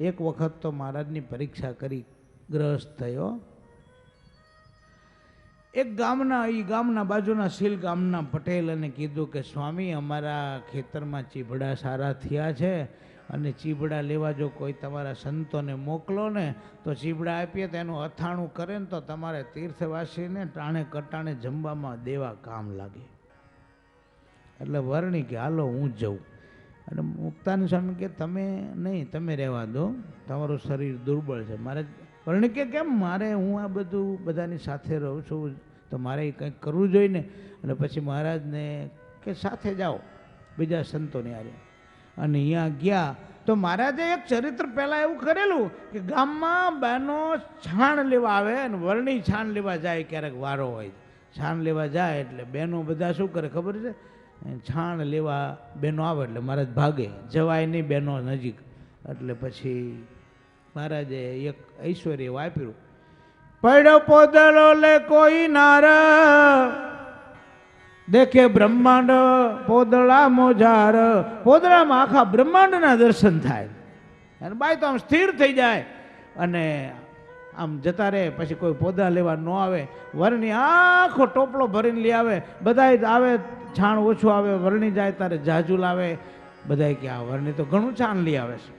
એક વખત તો મહારાજની પરીક્ષા કરી, ગ્રસ્ત થયો। એક ગામના બાજુના શીલ ગામના પટેલને કીધું કે સ્વામી અમારા ખેતરમાં ચીભડા સારા થયા છે, અને ચીભડા લેવા જો કોઈ તમારા સંતોને મોકલો ને તો ચીભડા આપીએ તો એનું અથાણું કરે ને તો તમારે તીર્થવાસીને ટાણે કટાણે જમવામાં દેવા કામ લાગે। એટલે વર્ણી કે હાલો હું જ જાઉં। અને મુક્તાનંદ સ્વામી કે તમે નહીં, તમે રહેવા દો, તમારું શરીર દુર્બળ છે। મારે વર્ણી કે કેમ? મારે હું આ બધું બધાની સાથે રહું છું તો મારે કંઈક કરવું જોઈએ ને। અને પછી મહારાજને કે સાથે જાઓ બીજા સંતોની હારે। અને અહીંયા ગયા તો મહારાજે એક ચરિત્ર પહેલાં એવું કરેલું કે ગામમાં બહેનો છાણ લેવા આવે, અને વર્ણી છાણ લેવા જાય, ક્યારેક વારો હોય છાણ લેવા જાય એટલે બહેનો બધા શું કરે ખબર છે? છાણ લેવા બહેનો આવે એટલે મહારાજ ભાગે, જવાય નહીં બહેનો નજીક। એટલે પછી મહારાજે એક ઐશ્વર્ય વાપર્યું, પડ્યો પોદળો લે કોઈ નાર, દેખે બ્રહ્માંડ પોદળા મોજાર। પોદળામાં આખા બ્રહ્માંડના દર્શન થાય, અને બાઈ તો આમ સ્થિર થઈ જાય અને આમ જતા રહે। પછી કોઈ પોદળા લેવા ન આવે, વરણી આખો ટોપલો ભરીને લઈ આવે, બધાય આવે, છાણ ઓછું આવે, વરણી જાય તારે જાજુ લાવે, બધાય કે આ વરણી તો ઘણું છાણ લઈ આવે છે।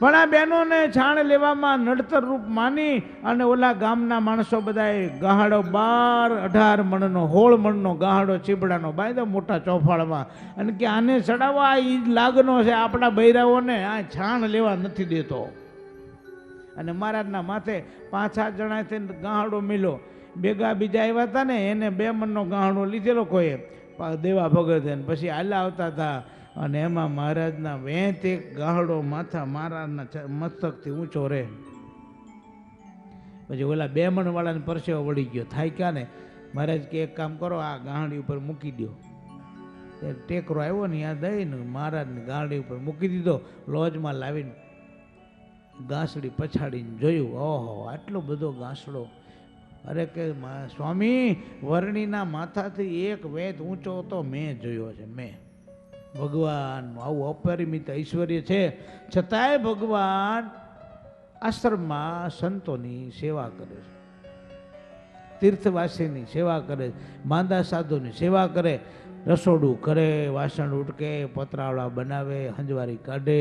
પણ આ બહેનોને છાણ લેવામાં નડતર રૂપ માની અને ઓલા ગામના માણસો બધાએ ગાહાડો 18 મણનો 16 મણનો ગાહાડો ચીબડાનો બાંધ્યો મોટા ચોફાળમાં અને કે આને ચડાવવા એ જ લાગનો છે, આપણા બૈરાઓને આ છાણ લેવા નથી દેતો. અને મહારાજના માથે 5-7 જણા થઈને ગાહાડો મિલ્યો. ભેગા બીજા આવ્યા હતા ને, એને 2 મણનો ગાહાડો લીધેલો કોઈએ દેવા ભગત, પછી આલા આવતા હતા અને એમાં મહારાજના વેંત એક ગાહડો માથા મહારાજના મસ્તકથી ઊંચો રહે. પછી ઓલા 2 મણ વાળાને પરસેવો વળી ગયો, થાય ક્યાં ને મહારાજ કે એક કામ કરો, આ ગાહડી ઉપર મૂકી દો. ટેકરો આવ્યો ને ત્યાં દઈને મહારાજને ગાહડી ઉપર મૂકી દીધો. લોજમાં લાવીને ગાંસડી પછાડીને જોયું, ઓહો આટલો બધો ગાંસડો. અરે કે સ્વામી, વર્ણીના માથાથી એક વેત ઊંચો હતો મેં જોયો છે. મેં ભગવાન આવું અપરિમિત ઐશ્વર્ય છે, છતાંય ભગવાન આશ્રમમાં સંતોની સેવા કરે છે, તીર્થવાસીની સેવા કરે, માંદા સાધુની સેવા કરે, રસોડું કરે, વાસણ ઉટકે, પતરાવડા બનાવે, હંજવારી કાઢે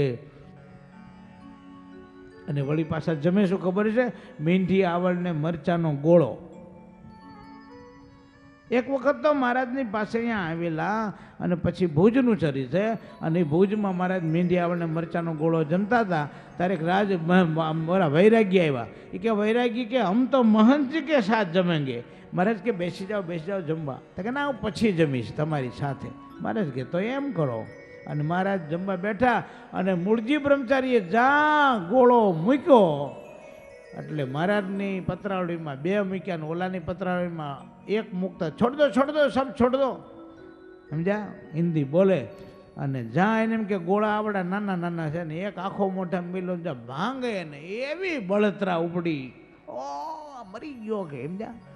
અને વળી પાછા જમે શું ખબર છે? મીંઢી આવડને મરચાનો ગોળો. એક વખત તો મહારાજની પાસે અહીંયા આવેલા અને પછી ભુજનું ચરી છે અને ભુજમાં મહારાજ મીંઢી આવડને મરચાનો ગોળો જમતા હતા. ત્યારે રાજ વૈરાગી આવ્યા. એ કે વૈરાગી કે હમ તો મહંતજી કે સાથ જમેંગે. મહારાજ કે બેસી જાઓ જમવા. તો કે ના હું પછી જમીશ તમારી સાથે. મહારાજ કે તો એમ કરો. અને મહારાજ જમવા બેઠા અને મૂળજી બ્રહ્મચારીએ જ્યાં ગોળો મૂક્યો એટલે મહારાજની પતરાવડીમાં 2 મૂક્યા ને ઓલાની પતરાવડીમાં 1 મૂકતા છોડ દો સબ છોડ દો, સમજ્યા? હિન્દી બોલે. અને જ્યાં એને એમ કે ગોળા આવડા નાના નાના છે ને એક આખો મોઢા મિલો જ્યાં ભાંગે ને એવી બળતરા ઉપડી, ઓ મરી ગયો કે સમજ્યા.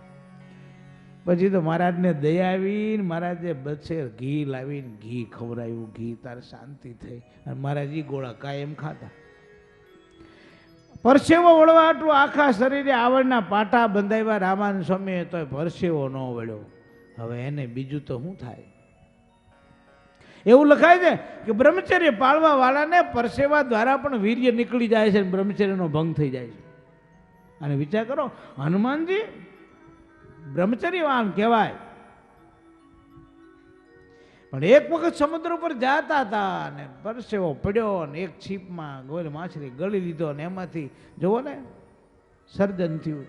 પછી તો મહારાજને દયા આવીને મહારાજે બચેર ઘી લાવીને ઘી ખવડાવ્યું. ઘી તારે શાંતિ થઈ અને મહારાજ એ ગોળા કાયમ ખાતા. પરસેવો વળવાટું આખા શરીરે આવડના પાટા બંધાવ્યા રામાનંદ સ્વામીએ, તો પરસેવો ન વળ્યો. હવે એને બીજું તો શું થાય? એવું લખાય છે કે બ્રહ્મચર્ય પાળવા વાળાને પરસેવા દ્વારા પણ વીર્ય નીકળી જાય છે, બ્રહ્મચર્યનો ભંગ થઈ જાય છે. અને વિચાર કરો, હનુમાનજી બ્રહ્મચર્યવાન કહેવાય, પણ એક વખત સમુદ્ર ઉપર જતા હતા અને પરસેવો પડ્યો અને એક છીપમાં ગોલ માછલી ગળી લીધો અને એમાંથી જોવો ને સર્જન થયું.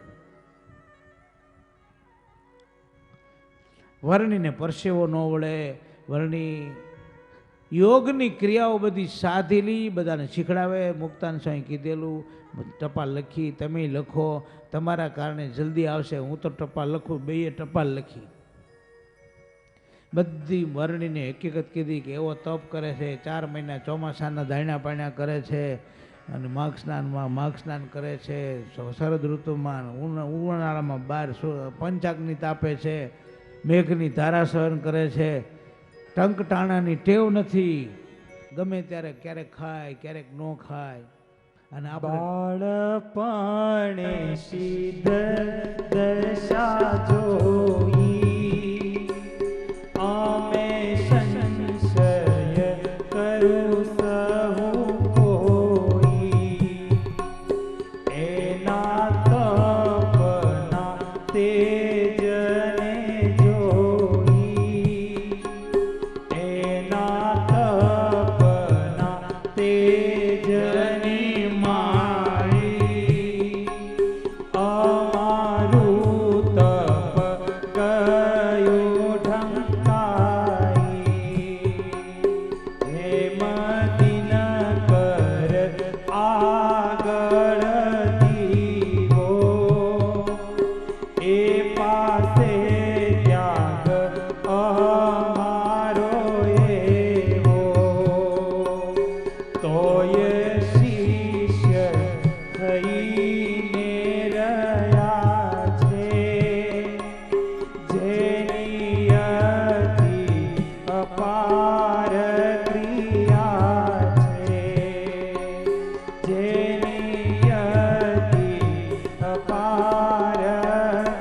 વર્ણીને પરસેવો ન વળે. વર્ણી યોગની ક્રિયાઓ બધી સાધેલી, બધાને શીખડાવે. મુક્તાન સ્વામી કીધેલું ટપાલ લખી, તમે લખો, તમારા કારણે જલ્દી આવશે. હું તો ટપાલ લખું, 2 ટપાલ લખી. બધી વર્ણીને હકીકત કીધી કે એવો તપ કરે છે, 4 મહિના ચોમાસાના દાયણા પાણ્યા કરે છે અને માઘ સ્નાન કરે છે, શરદ ઋતુમાં ઉનાળામાં 12 પંચાગ્નિ તાપે છે, મેઘની ધારા સહન કરે છે, ટંક ટાણાની ટેવ નથી, ગમે ત્યારે ક્યારેક ખાય ક્યારેક ન ખાય. અને બાળપણે સિદ્ધ દશા જોઈ અમે સંશય કરું સહુ કોઈ, એના તપના તેજને જોઈ, એના તપના તેજની માળી અમારું તપ ગયું ઢંકાઈ. હેમ દિન કર આગળ દીવો, એ પાસે ત્યાગ અમારો એવો, તોય શિષ્ય થઈને રહ્યા છે, જેની અતિ અપાર ક્રિયા છે, જેની અતિ અપાર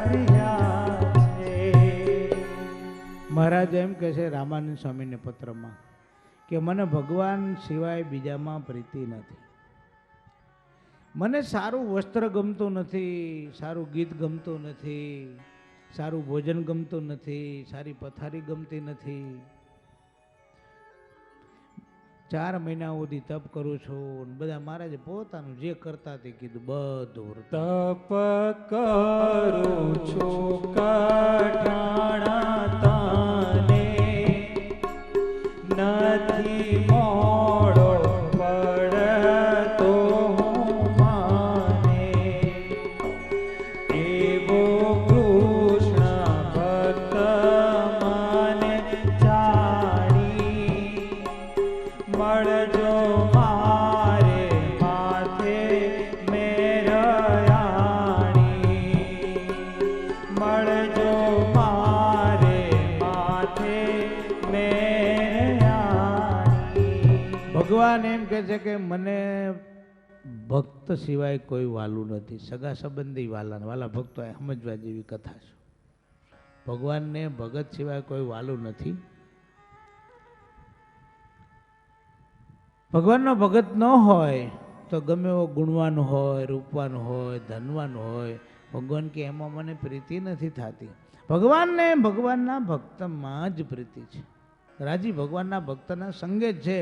ક્રિયા છે. મહારાજ એમ કહે છે રામાનંદ સ્વામીને પત્રમાં કે મને ભગવાન સિવાય બીજામાં પ્રીતિ નથી. મને સારું વસ્ત્ર ગમતું નથી, સારું ગીત ગમતું નથી, સારું ભોજન ગમતું નથી, સારી પથારી ગમતી નથી. 4 મહિના સુધી તપ કરું છું. બધા મહારાજે પોતાનું જે કરતા તે કીધું બધું. તપ કરું છું કઠાણા તાને, નથી મોડો પડતો હું માને. એવો કૃષ્ણ ભક્ત મને જાણી, મળજો મારે માથે મેરયાણી. મળજો મારે માથે મેરયાણી. ભગવાન એમ કહે છે કે મને ભક્ત સિવાય કોઈ વાલું નથી. સગા સંબંધી વાલા ભક્તો એ સમજવા જેવી કથા છે. ભગવાનને ભગત સિવાય કોઈ વાલું નથી. ભગવાનનો ભગત ન હોય તો ગમે એવો ગુણવાન હોય, રૂપવાન હોય, ધનવાન હોય, ભગવાન કે એમાં મને પ્રીતિ નથી થતી. ભગવાનને ભગવાનના ભક્તમાં જ પ્રીતિ છે. રાજી ભગવાનના ભક્તના સંગે જ છે.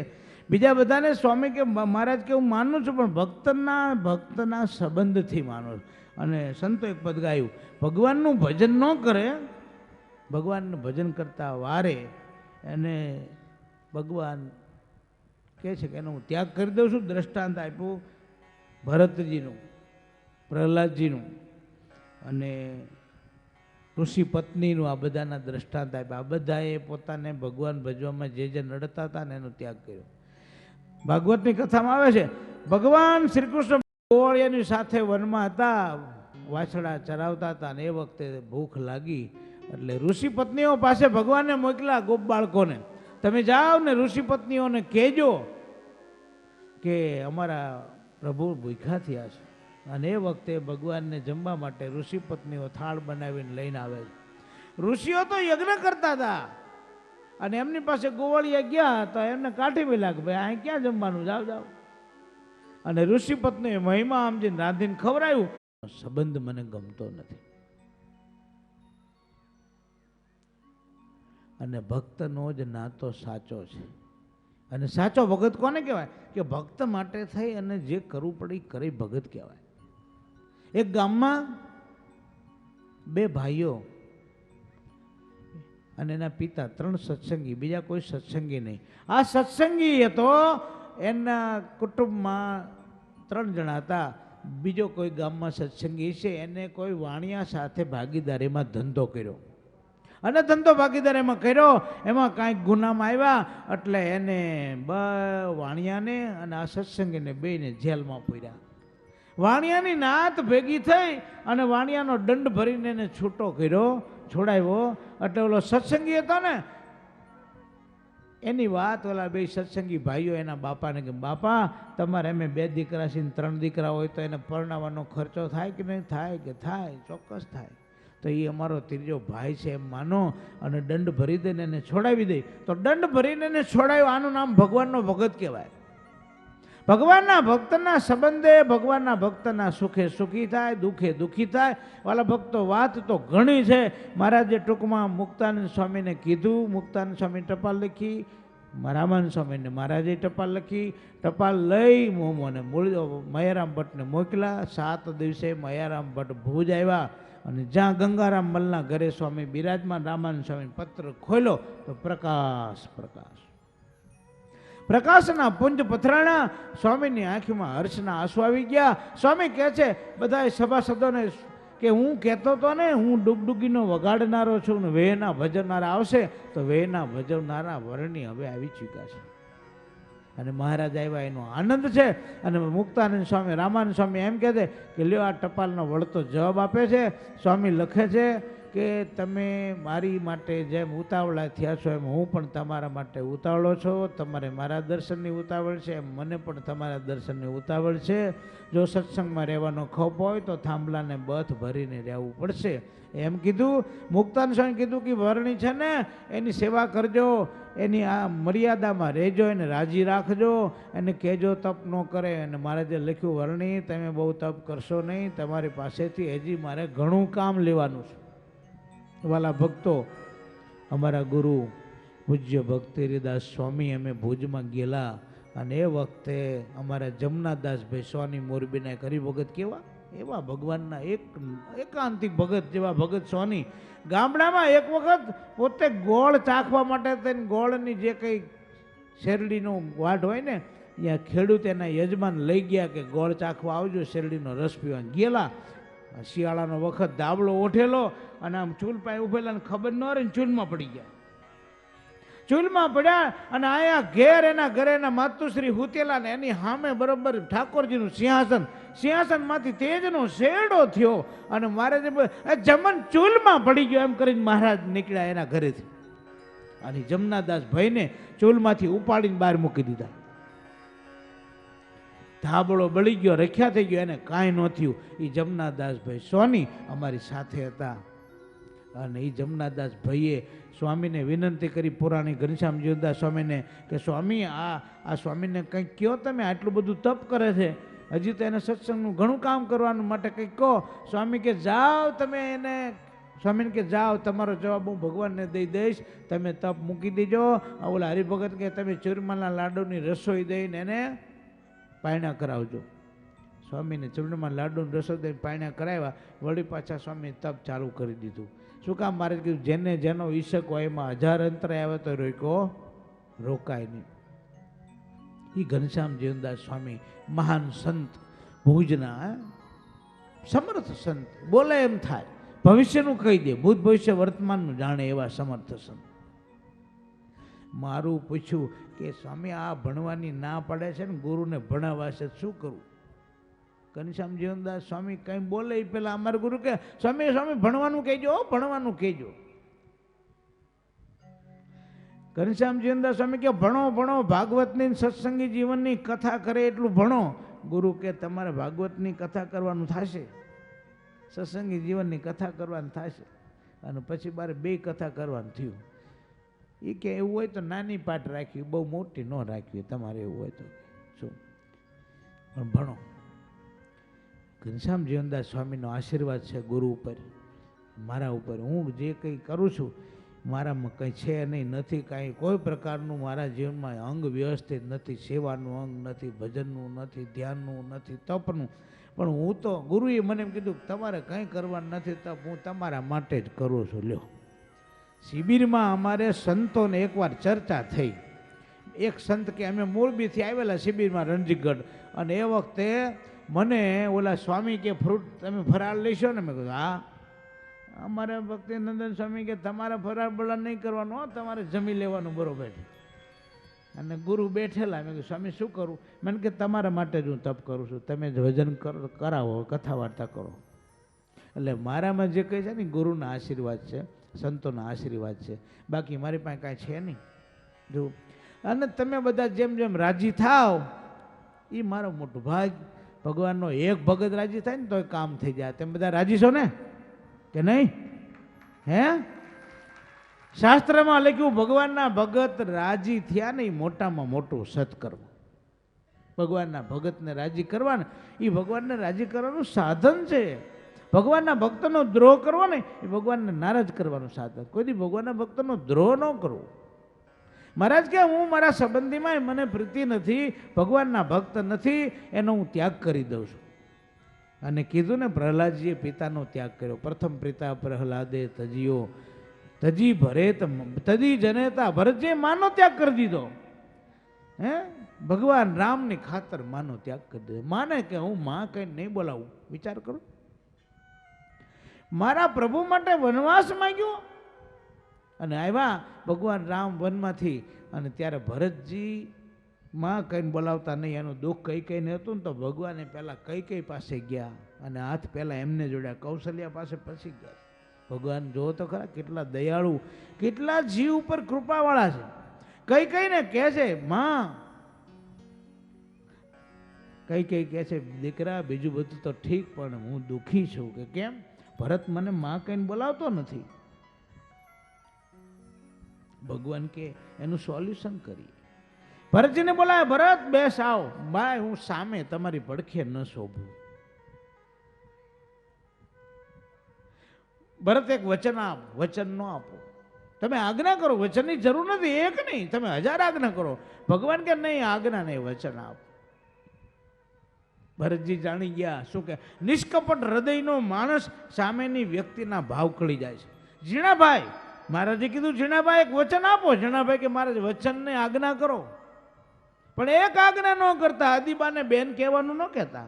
બીજા બધાને સ્વામી કે મહારાજ કે હું માનું છું, પણ ભક્તના સંબંધથી માનું છું. અને સંતો એક પદ ગાયું, ભગવાનનું ભજન ન કરે, ભગવાનનું ભજન કરતા વારે એને ભગવાન કહે છે કે એનો હું ત્યાગ કરી દઉં છું. દ્રષ્ટાંત આપ્યું ભરતજીનું, પ્રહલાદજીનું અને ઋષિ પત્નીનું. આ બધાના દ્રષ્ટાંત આપ્યા. આ બધાએ પોતાને ભગવાન ભજવામાં જે નડતા હતા ને એનો ત્યાગ કર્યો. ભાગવતની કથામાં આવે છે, ભગવાન શ્રી કૃષ્ણ ગોવાળિયાની સાથે વનમાં હતા, વાછડા ચરાવતા હતા, અને એ વખતે ભૂખ લાગી એટલે ઋષિ પત્નીઓ પાસે ભગવાનને મોકલા ગોપ બાળકોને, તમે જાઓ ને ઋષિ પત્નીઓને કહેજો કે અમારા પ્રભુ ભૂખ્યા થયા છે. અને એ વખતે ભગવાનને જમવા માટે ઋષિ પત્નીઓ થાળ બનાવીને લઈને આવે છે. ઋષિઓ તો યજ્ઞ કરતા હતા અને એમની પાસે ગોવાળિયા ગયા તો એમને કાઢી મેલા કે ભાઈ અહીં ક્યાં જમવાનું, જાઓ જાઓ. અને ઋષિ પત્નીએ મહિમા આમજીને રાંધીને ખવડાવ્યું. સંબંધ મને ગમતો નથી. અને ભક્તનો જ નાતો સાચો છે. અને સાચો ભગત કોને કહેવાય? કે ભક્ત માટે થઈ અને જે કરવું પડે કરે ભગત કહેવાય. એક ગામમાં 2 ભાઈઓ અને એના પિતા, 3 સત્સંગી, બીજા કોઈ સત્સંગી નહીં. આ સત્સંગી હતો, એના કુટુંબમાં 3 જણા હતા. બીજો કોઈ ગામમાં સત્સંગી છે, એને કોઈ વાણિયા સાથે ભાગીદારીમાં ધંધો કર્યો. અને ધંધો ભાગીદારીમાં કર્યો, એમાં કાંઈક ગુનામાં આવ્યા એટલે એને વાણિયાને અને આ સત્સંગીને બેયને જેલમાં પૂર્યા. વાણિયાની નાત ભેગી થઈ અને વાણિયાનો દંડ ભરીને એને છૂટો કર્યો, છોડાવ્યો. એટલે ઓલો સત્સંગી હતો ને, એની વાત ઓલા 2 સત્સંગી ભાઈઓ એના બાપાને કે, બાપા તમારે અમે 2 દીકરા છે, 3 દીકરા હોય તો એને પરણાવવાનો ખર્ચો થાય કે નહીં? થાય કે થાય, ચોક્કસ થાય. તો એ અમારો 3જો ભાઈ છે એમ માનો અને દંડ ભરી દઈને એને છોડાવી દે. તો દંડ ભરીને એને છોડાવ્યો. આનું નામ ભગવાનનો ભગત કહેવાય. ભગવાનના ભક્તના સંબંધે ભગવાનના ભક્તના સુખે સુખી થાય, દુઃખે દુઃખી થાય. વાલા ભક્તો, વાત તો ઘણી છે. મહારાજે ટૂંકમાં મુક્તાનંદ સ્વામીને કીધું, મુક્તાનંદ સ્વામી ટપાલ લખી, રામાનંદ સ્વામીને મહારાજે ટપાલ લખી. ટપાલ લઈ મોમોને મયારામ ભટ્ટને મોકલા. 7 દિવસે મયારામ ભટ્ટ ભુજ આવ્યા અને જ્યાં ગંગારામ મલના ઘરે સ્વામી બિરાજમાન, રામાનંદ સ્વામી પત્ર ખોલ્યો તો પ્રકાશ પ્રકાશ પ્રકાશના પુંજ પથરાણા. સ્વામીની આંખમાં હર્ષના આંસુ આવી ગયા. સ્વામી કહે છે બધા સભાસદોને કે હું કહેતો હતો ને, હું ડુગડુગીનો વગાડનારો છું ને વેના ભજવનારા આવશે, તો વેના ભજવનારા વર્ણી હવે આવી ચૂક્યા છે. અને મહારાજ આવ્યા એનો આનંદ છે. અને મુક્તાનંદ સ્વામી, રામાનંદ સ્વામી એમ કહે છે કે લ્યો આ ટપાલનો વળતો જવાબ આપે છે. સ્વામી લખે છે કે તમે મારી માટે જેમ ઉતાવળા થયા છો એમ હું પણ તમારા માટે ઉતાવળો છો, તમારે મારા દર્શનની ઉતાવળ છે એમ મને પણ તમારા દર્શનની ઉતાવળ છે. જો સત્સંગમાં રહેવાનો ખોફ હોય તો થાંભલાને બથ ભરીને રહેવું પડશે એમ કીધું. મુક્તાન સ્વામી કીધું કે વર્ણી છે ને એની સેવા કરજો, એની આ મર્યાદામાં રહેજો, એને રાજી રાખજો, એને કહેજો તપ ન કરે. અને મારે જે લખ્યું વર્ણી તમે બહુ તપ કરશો નહીં, તમારી પાસેથી હજી મારે ઘણું કામ લેવાનું છે. વાલા ભક્તો, અમારા ગુરુ પૂજ્ય ભક્તિરીદાસ સ્વામી અમે ભુજમાં ગયેલા અને એ વખતે અમારા જમનાદાસભાઈ સ્વામી મોરબીના હરિભગત કેવા એવા ભગવાનના એકાંતિક ભગત જેવા ભગત સ્વામી ગામડામાં એક વખત પોતે ગોળ ચાખવા માટે તેને ગોળની જે કંઈ શેરડીનો વાટ હોય ને ત્યાં ખેડૂત એના યજમાન લઈ ગયા કે ગોળ ચાખવા આવજો, શેરડીનો રસ પીવા ગયેલા. શિયાળાનો વખત ધાબળો ઓઠેલો અને આમ ચૂલ પાસે ઉભેલા ને ખબર ન રહી ચૂલમાં પડી ગયા. ચૂલમાં પડ્યા અને આયા ઘેર એના ઘરે એના માતુશ્રી હુતેલા ને એની સામે બરોબર ઠાકોરજીનું સિંહાસનમાંથી તેજનો શેરડો થયો અને મારે જમન ચૂલમાં પડી ગયો એમ કરીને મહારાજ નીકળ્યા એના ઘરેથી અને જમનાદાસ ભાઈને ચૂલમાંથી ઉપાડીને બહાર મૂકી દીધા. ધાબળો બળી ગયો, રખ્યા થઈ ગયો, એને કાંઈ ન થયું. એ જમનાદાસભાઈ સ્વામી અમારી સાથે હતા અને એ જમનાદાસ ભાઈએ સ્વામીને વિનંતી કરી, પુરાણી ઘનશ્યામ જીવનદાસ સ્વામીને કે સ્વામી આ સ્વામીને કંઈક કહો, તમે આટલું બધું તપ કરે છે, હજી તો એને સત્સંગનું ઘણું કામ કરવાનું માટે કંઈક કહો. સ્વામી કે જાઓ તમે એને, સ્વામીને કે જાઓ તમારો જવાબ હું ભગવાનને દઈ દઈશ, તમે તપ મૂકી દેજો. ઓલા હરિભગત કે તમે ચૂરમાના લાડુની રસોઈ દઈને એને પાયણા કરાવજો. સ્વામીને ચૂરમાના લાડુની રસોઈ દઈને પાયણા કરાવ્યા. વળી પાછા સ્વામી તપ ચાલુ કરી દીધું. શું કામ? મારે કીધું જેને જેનો ઈશક હોય એમાં 1000 અંતરે આવે તો રોકાય નહીં. એ ઘનશ્યામ જીવનદાસ સ્વામી મહાન સંત, ભુજના સમર્થ સંત, બોલે એમ થાય, ભવિષ્યનું કહી દે, ભૂત ભવિષ્ય વર્તમાનનું જાણે એવા સમર્થ સંત. મારું પૂછ્યું કે સ્વામી આ ભણવાની ના પડે છે ને ગુરુને ભણાવવા છે, શું કરવું? ઘનશ્યામ જીવનદાસ સ્વામી કંઈ બોલે એ પેલા અમારા ગુરુ કે સ્વામી ભણવાનું કહેજો, ભણવાનું કહેજો. ઘનશ્યામ જીવનદાસ સ્વામી કે ભણો, ભાગવતની સત્સંગી જીવનની કથા કરે એટલું ભણો. ગુરુ કે તમારે ભાગવતની કથા કરવાનું થશે, સત્સંગી જીવનની કથા કરવાનું થશે. અને પછી બારે 2 કથા કરવાનું થયું. એ કે એવું હોય તો નાની પાઠ રાખવી, બહુ મોટી ન રાખવી, તમારે એવું હોય તો શું, પણ ભણો. ઘનશ્યામ જીવનદાસ સ્વામીનો આશીર્વાદ છે ગુરુ ઉપર, મારા ઉપર. હું જે કંઈ કરું છું મારામાં કંઈ છે નહીં, નથી કાંઈ કોઈ પ્રકારનું મારા જીવનમાં અંગ વ્યવસ્થિત નથી. સેવાનું અંગ નથી, ભજનનું નથી, ધ્યાનનું નથી, તપનું. પણ હું તો ગુરુએ મને એમ કીધું તમારે કંઈ કરવાનું નથી તપ, હું તમારા માટે જ કરું છું. લ્યો, શિબિરમાં અમારે સંતોને એકવાર ચર્ચા થઈ. એક સંત કે અમે મોરબીથી આવેલા શિબિરમાં રણજીતગઢ, અને એ વખતે મને ઓલા સ્વામી કે ફ્રૂટ તમે ફરાળ લેશો ને? મેં કીધું હા. અમારે ભક્તિનંદન સ્વામી કે તમારે ફરાળ બળા નહીં કરવાનું, તમારે જમી લેવાનું બરોબર. અને ગુરુ બેઠેલા. મેં કીધું સ્વામી શું કરું? મને કે તમારા માટે જ હું તપ કરું છું, તમે જ ભજન કરાવો, કથા વાર્તા કરો. એટલે મારામાં જે કંઈ છે ને ગુરુના આશીર્વાદ છે, સંતોના આશીર્વાદ છે, બાકી મારી પાસે કાંઈ છે નહીં. જો અને તમે બધા જેમ જેમ રાજી થાવ એ મારો મોટું ભાગ. ભગવાનનો એક ભગત રાજી થાય ને તો કામ થઈ જાય. તમે બધા રાજી છો ને કે નહીં? હે, શાસ્ત્રમાં લખ્યું ભગવાનના ભગત રાજી થયા ને એ મોટામાં મોટું સત્કર્મ. ભગવાનના ભગતને રાજી કરવાને એ ભગવાનને રાજી કરવાનું સાધન છે. ભગવાનના ભક્તનો દ્રોહ કરવો ને એ ભગવાનને નારાજ કરવાનું સાધન. કોઈ દી ભગવાનના ભક્તનો દ્રોહ ન કરવો. મહારાજ કે હું મારા સંબંધીમાં મને પ્રીતિ નથી, ભગવાનના ભક્ત નથી, એનો હું ત્યાગ કરી દઉં છું. અને કીધું ને પ્રહલાદજીએ પિતાનો ત્યાગ કર્યો. પ્રથમ પિતા પ્રહલાદે તજીયો તજી ભરેત તજી જનેતા. ભરતજીએ માનો ત્યાગ કરી દીધો. હે, ભગવાન રામની ખાતર માનો ત્યાગ કરી દીધો. માને કે હું માં કઈ નહીં બોલાવું. વિચાર કરો, મારા પ્રભુ માટે વનવાસ માંગ્યો અને આવ્યા ભગવાન રામ વનમાંથી. અને ત્યારે ભરતજી માં કઈને બોલાવતા નહીં, એનું દુઃખ કઈ કઈને હતું ને તો ભગવાને પહેલાં કઈ પાસે ગયા અને હાથ પહેલાં એમને જોડ્યા, કૌશલ્યા પાસે પછી ગયા. ભગવાન જો તો ખરા કેટલા દયાળુ, કેટલા જીવ ઉપર કૃપાવાળા છે. કઈ કઈને કહે છે માં, કઈ કહે છે દીકરા બીજું બધું તો ઠીક, પણ હું દુઃખી છું. કે કેમ? ભરત મને માં કહીને બોલાવતો નથી. ભગવાન કે એનું સોલ્યુશન કરીએ. ભરતજીને બોલાવે, ભરત બેસ આવ. ભાઈ હું સામે તમારી પડખે ન શોભું. ભરત એક વચન આપ. વચન ન આપો, તમે આજ્ઞા કરો. વચનની જરૂર નથી, એક નહીં, તમે 1000 આજ્ઞા કરો. ભગવાન કે નહીં, આજ્ઞા નહીં, વચન આપ. ભરતજી જાણી ગયા. શું કે નિષ્કપટ હૃદયનો માણસ સામેની વ્યક્તિના ભાવ કળી જાય છે. ઝીણાભાઈ, મહારાજે કીધું ઝીણાભાઈ એક વચન આપો. ઝીણાભાઈ કે મહારાજ વચનને આજ્ઞા કરો, પણ એક આજ્ઞા ન કરતા. આદિબાને બેન કહેવાનું ન કહેતા.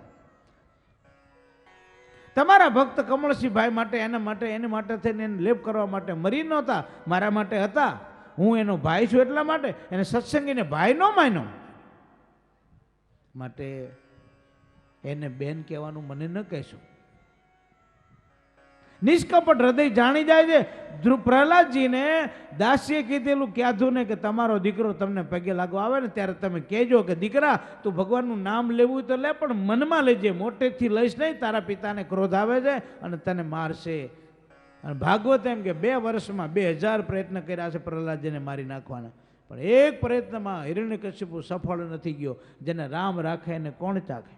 તમારા ભક્ત કમળસિંહભાઈ માટે, એની માટે થઈને એને લેપ કરવા માટે મરી નહોતા, મારા માટે હતા. હું એનો ભાઈ છું એટલા માટે એને સત્સંગીને ભાઈ ન માન્યો, માટે એને બેન કહેવાનું મને ન કહેશો. નિષ્કપટ હૃદય જાણી જાય છે. પ્રહલાદજીને દાસીએ કીધેલું કહેતું ને કે તમારો દીકરો તમને પગે લાગવા આવે ને ત્યારે તમે કહેજો કે દીકરા તું ભગવાનનું નામ લેવું તો લે, પણ મનમાં લેજે, મોટેથી લઈશ નહીં. તારા પિતાને ક્રોધ આવે છે અને તને મારશે. અને ભાગવત એમ કે 2 વર્ષમાં 2000 પ્રયત્ન કર્યા છે પ્રહલાદજીને મારી નાખવાના, પણ એક પ્રયત્નમાં હિરણ્યકશિપુ સફળ નથી ગયો. જેને રામ રાખે એને કોણ ચાખે?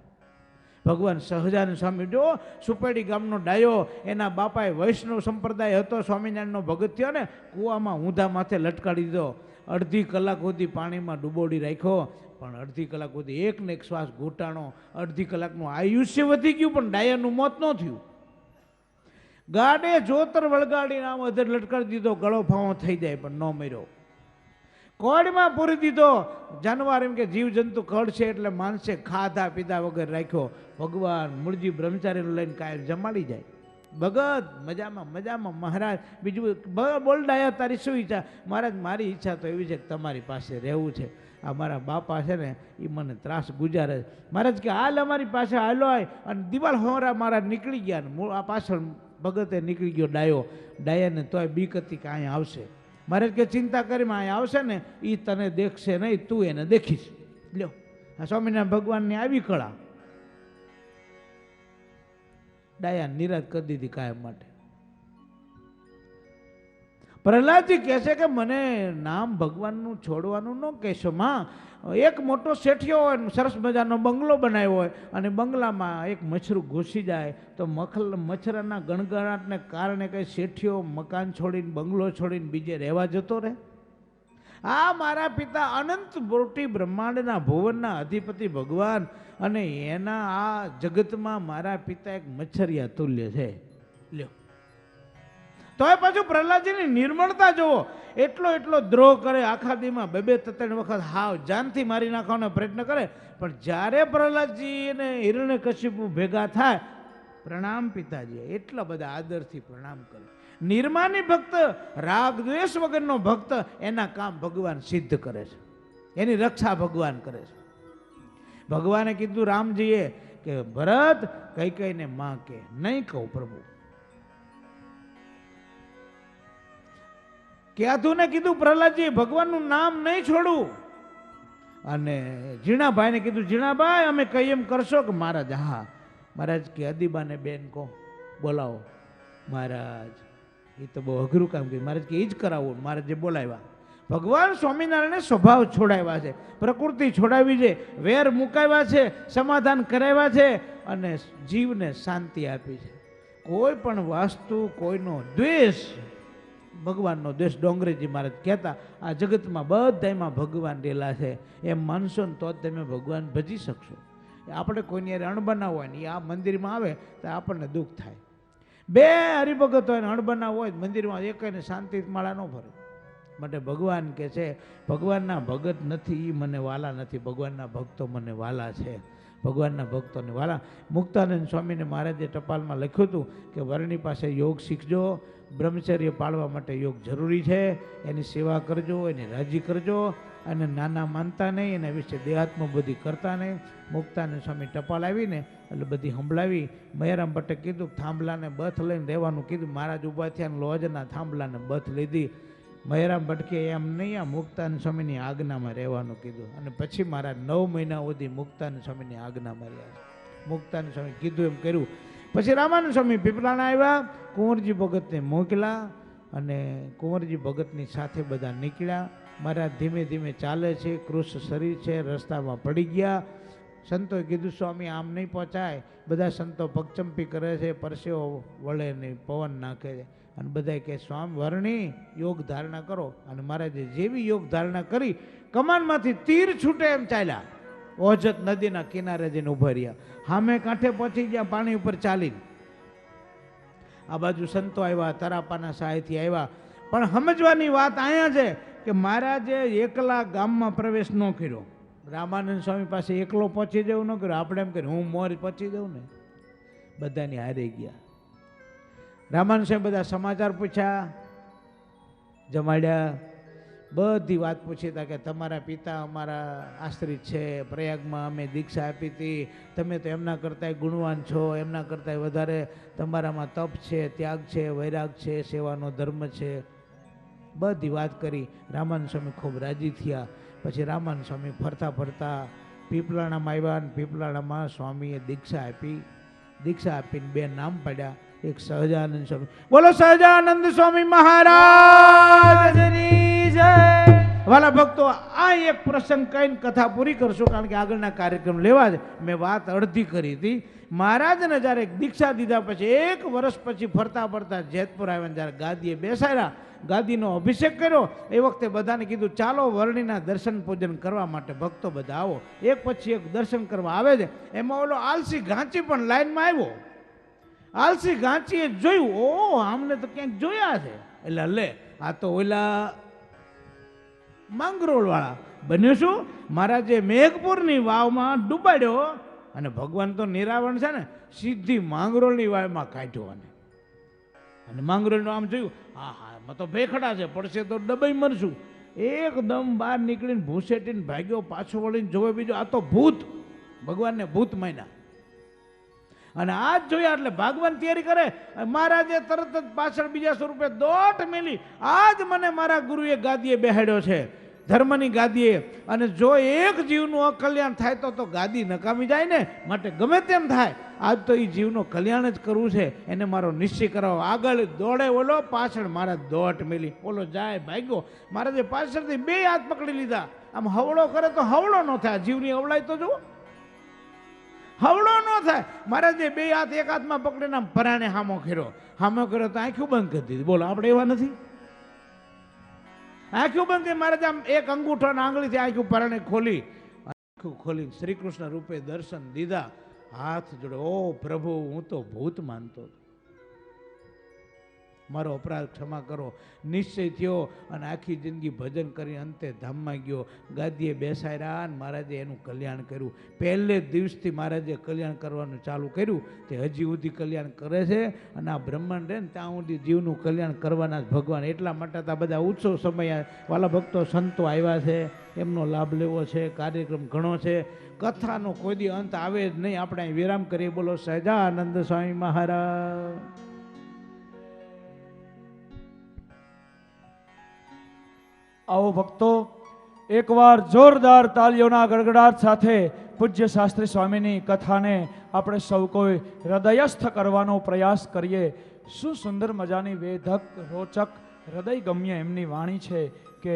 ભગવાન સહજાનંદ સ્વામી જો સુપેડી ગામનો ડાયો, એના બાપાએ વૈષ્ણવ સંપ્રદાય હતો, સ્વામિનારાયણનો ભગત થયો ને, કૂવામાં ઊંધા માથે લટકાડી દીધો. અડધી કલાક સુધી પાણીમાં ડૂબોડી રાખ્યો, પણ અડધી કલાક સુધી એક ને એક શ્વાસ ઘૂંટાણો. અડધી કલાકનું આયુષ્ય વધી ગયું, પણ ડાયાનું મોત ન થયું. ગાડે જોતર વળગાડીને આમ અધર લટકાડી દીધો, ગળો ફાવો થઈ જાય, પણ ન મર્યો. કોળમાં પૂરી દીધો. જાનવર એમ કે જીવજંતુ કળ છે એટલે માણસે ખાધા પીધા વગર રાખ્યો. ભગવાન મૂળજી બ્રહ્મચારીને લઈને કાયમ જમાડી જાય. ભગત મજામાં મજામાં. મહારાજ બીજું બોલ ડાયા તારી શું ઈચ્છા? મહારાજ મારી ઈચ્છા તો એવી છે કે તમારી પાસે રહેવું છે. આ મારા બાપા છે ને એ મને ત્રાસ ગુજારે. મહારાજ કે હાલ અમારી પાસે હાલો આય. અને દિવાલ હોરા મારા નીકળી ગયા ને આ પાછળ ભગતે નીકળી ગયો ડાયો. ડાયાને તોય બીક હતી કે અહીંયા આવશે. મહારાજ કે ચિંતા કરીમાં અહીંયા આવશે ને એ તને દેખશે નહીં, તું એને દેખીશ. લ્યો આ સ્વામિનારાયણ ભગવાનની આવી કળા. ડાયા નિરાશ કરી દીધી કાયમ માટે. પ્રહલાદજી કહે છે કે મને નામ ભગવાનનું છોડવાનું ન કહેશો માં. એક મોટો શેઠિયો હોય, સરસ મજાનો બંગલો બનાવ્યો હોય, અને બંગલામાં એક મચ્છરું ઘૂસી જાય તો મચ્છરના ગણગણાટને કારણે કઈ શેઠિયો મકાન છોડીને બંગલો છોડીને બીજે રહેવા જતો રહે? આ મારા પિતા અનંત મોટી બ્રહ્માંડના ભુવનના અધિપતિ ભગવાન, અને એના આ જગતમાં મારા પિતા એક મચ્છરિયા તુલ્ય છે. લ્યો તોય પાછું પ્રહલાદજીની નિર્મળતા જુઓ. એટલો દ્રોહ કરે, આખા દીમાં 2-3 વખત હાવ જાનથી મારી નાખવાનો પ્રયત્ન કરે, પણ જ્યારે પ્રહલાદજી અને હિરણ્યકશિપુ ભેગા થાય, પ્રણામ પિતાજી, એટલા બધા આદરથી પ્રણામ કરે. નિર્માની ભક્ત, રાગ દ્વેષ વગરનો ભક્ત, એના કામ ભગવાન સિદ્ધ કરે છે, એની રક્ષા ભગવાન કરે છે. ભગવાને કીધું રામજીએ કે ભરત કઈ કઈને માં કે નહીં કહું પ્રભુ. ક્યાધુને કીધું પ્રહલાદજી ભગવાનનું નામ નહીં છોડું. અને ઝીણાભાઈને કીધું ઝીણાભાઈ અમે કઈ એમ કરશો? કે મહારાજ હા. મહારાજ કે અદીબાને બેન કહો, બોલાવો. મહારાજ એ તો બહુ અઘરું કામ કર્યું. મહારાજ કે એ જ કરાવો. મહારાજે બોલાવ્યા. ભગવાન સ્વામિનારાયણે સ્વભાવ છોડાવ્યા છે, પ્રકૃતિ છોડાવી છે, વેર મુકાવ્યા છે, સમાધાન કરાવ્યા છે, અને જીવને શાંતિ આપી છે. કોઈ પણ વાસ્તુ, કોઈનો દ્વેષ, ભગવાનનો દ્વેષ, ડોંગરેજી મહારાજ કહેતા આ જગતમાં બધામાં ભગવાન રહેલા છે એમ માનશો ને તો જ તમે ભગવાન ભજી શકશો. આપણે કોઈની અણબનાવ હોય ને આ મંદિરમાં આવે તો આપણને દુઃખ થાય. 2 હરિભગત હોય ને અણબનાવ હોય મંદિરમાં, એકને શાંતિ માળા ન ભરે. માટે ભગવાન કે છે ભગવાનના ભગત નથી મને વાલા નથી, ભગવાનના ભક્તો મને વાલા છે. ભગવાનના ભક્તોને વાલા. મુક્તાનંદ સ્વામીને મહારાજે ટપાલમાં લખ્યું હતું કે વરણી પાસે યોગ શીખજો, બ્રહ્મચર્ય પાળવા માટે યોગ જરૂરી છે, એની સેવા કરજો, એની રાજી કરજો, અને નાના માનતા નહીં, એના વિશે દેહાત્મ બધી કરતા નહીં. મુક્તાનંદ સ્વામી ટપાલ આવીને એટલે બધી સંભળાવી. મયારામ ભટ્ટે કીધું થાંભલાને બથ લઈને રહેવાનું કીધું. મહારાજ ઊભા થયા અને લોજના થાંભલાને બથ લીધી. મયારામ ભટ્ટકે એમ નહીં, આ મુક્તાનંદ સ્વામીની આજ્ઞામાં રહેવાનું કીધું. અને પછી મારા 9 મહિના સુધી મુક્તાનંદ સ્વામીની આજ્ઞામાં રહ્યા છે. મુક્તાનંદ સ્વામી કીધું એમ કર્યું. પછી રામાનંદ સ્વામી પીપળાણા આવ્યા, કુંવરજી ભગતને મોકલ્યા અને કુંવરજી ભગતની સાથે બધા નીકળ્યા. મારા ધીમે ધીમે ચાલે છે, કૃષ શરીર છે, રસ્તામાં પડી ગયા. સંતોએ કીધું સ્વામી આમ નહીં પહોંચાય. બધા સંતો પગચંપી કરે છે, પરસેવો વળે નહીં, પવન નાખે છે. અને બધાએ કહે સ્વામી વર્ણી યોગ ધારણા કરો. અને મહારાજે જેવી યોગ ધારણા કરી, કમાનમાંથી તીર છૂટે એમ ચાલ્યા. ઓજત નદીના કિનારે જઈને ઉભા રહ્યા. સામે કાંઠે પહોંચી ગયા પાણી ઉપર ચાલીને. આ બાજુ સંતો આવ્યા, તરાપાના સહાયથી આવ્યા. પણ સમજવાની વાત અહીંયા છે કે મહારાજે એકલા ગામમાં પ્રવેશ ન કર્યો. રામાનંદ સ્વામી પાસે એકલો પહોંચી જવું ન કર્યું. આપણે એમ કર્યું હું મોર પહોંચી જવું ને. બધાની હારે ગયા. રામાનંદ સ્વામી બધા સમાચાર પૂછ્યા, જમાડ્યા, બધી વાત પૂછી હતા કે તમારા પિતા અમારા આશ્રિત છે, પ્રયાગમાં અમે દીક્ષા આપી હતી, તમે તો એમના કરતાંય ગુણવાન છો, એમના કરતાંય વધારે તમારામાં તપ છે, ત્યાગ છે, વૈરાગ છે, સેવાનો ધર્મ છે. બધી વાત કરી. રામાનંદ સ્વામી ખૂબ રાજી થયા. પછી રામાનંદ સ્વામી ફરતા ફરતા પીપળાણામાં આવ્યા અને પીપળાણામાં સ્વામીએ દીક્ષા આપી. દીક્ષા આપીને 2 નામ પાડ્યા. એક સહજાનંદ સ્વામી. બોલો સહજાનંદ સ્વામી મહારાજની જય. વાલા ભક્તો, આ એક પ્રસંગ કહીને કથા પૂરી કરશું, કારણ કે આગળના કાર્યક્રમ લેવા જ મેં વાત અડધી કરી હતી. મહારાજને જ્યારે દીક્ષા દીધા પછી 1 વર્ષ પછી ફરતા ફરતા જેતપુર આવ્યા, જ્યારે ગાદીએ બેસાડ્યા, ગાદીનો અભિષેક કર્યો. એ વખતે બધાને કીધું ચાલો વર્ણીના દર્શન પૂજન કરવા માટે ભક્તો બધા આવો. એક પછી એક દર્શન કરવા આવે છે. એમાં ઓલો આલસી ઘાંચી પણ લાઈનમાં આવ્યો. આલસી ઘાંચીએ જોયું, ઓ આમને તો ક્યાંક જોયા છે. એટલે લે આ તો ઓલા માંગરોળ વાળા. બન્યું શું? મહારાજે મેઘપુરની વાવમાં ડૂબાડ્યો અને ભગવાન તો નિરાવણ છે ને, સીધી માંગરોળની વાવમાં કાઢ્યો. અને માંગરોળનું આમ જોયું, હા હા એમાં તો ભેખડા છે, પડશે તો ડબાઈ મરશું. એકદમ બહાર નીકળીને ભૂસેટીને ભાગ્યો. પાછો વળીને જોવે બીજો, આ તો ભૂત. ભગવાનને ભૂત માન્યા. અને આજ જોયા એટલે ભગવાન તૈયારી કરે. મહારાજે તરત જ પાછળ બીજા સ્વરૂપે દોટ મેલી. આજ મને મારા ગુરુએ ગાદીએ બેહાડ્યો છે, ધર્મની ગાદીએ. અને જો એક જીવનું અકલ્યાણ થાય તો ગાદી નકામી જાય ને. માટે ગમે તેમ થાય, આજ તો એ જીવનું કલ્યાણ જ કરવું છે, એને મારો નિશ્ચય કરાવો. આગળ દોડે ઓલો, પાછળ મારા દોટ મેલી. ઓલો જાય ભાગ્યો. મહારાજે પાછળથી 2 હાથ પકડી લીધા. આમ હવળો કરે તો હવળો ન થાય. જીવની અવળાય તો જુઓ, હવળો ન થાય. મહારાજે 2 હાથ એક હાથમાં પકડીને આમ પરાણે હામો કર્યો. હામો કર્યો તો આંખું બંધ કરી દીધી. બોલો આપણે એવા નથી? આંખું બંધ કરી મહારાજ આમ એક અંગૂઠો અને આંગળીથી આંખું પરાણે ખોલી, આંખું ખોલી શ્રી કૃષ્ણ રૂપે દર્શન દીધા. હાથ જોડે, ઓ પ્રભુ હું તો ભૂત માનતો, મારો અપરાધ ક્ષમા કરો. નિશ્ચય થયો અને આખી જિંદગી ભજન કરી અંતે ધામમાં ગયો. ગાદીએ બેસાડ્યા અને મહારાજે એનું કલ્યાણ કર્યું. પહેલે દિવસથી મહારાજે કલ્યાણ કરવાનું ચાલુ કર્યું. તે હજી સુધી કલ્યાણ કરે છે. અને આ બ્રહ્માંડ રહે ને ત્યાં સુધી જીવનું કલ્યાણ કરવાના જ ભગવાન. એટલા માટે આ બધા ઉત્સવ સમય વાલા ભક્તો સંતો આવ્યા છે, એમનો લાભ લેવો છે. કાર્યક્રમ ઘણો છે. કથાનો કોઈ દી અંત આવે જ નહીં. આપણે અહીં વિરામ કરીએ. બોલો સહજાનંદ સ્વામી મહારાજ. આવો ભક્તો, એકવાર જોરદાર તાલીઓના ગડગડાટ સાથે પૂજ્ય શાસ્ત્રી સ્વામીની કથાને આપણે સૌ કોઈ હૃદયસ્થ કરવાનો પ્રયાસ કરીએ. શું સુંદર મજાની વેધક, રોચક, હૃદયગમ્ય એમની વાણી છે કે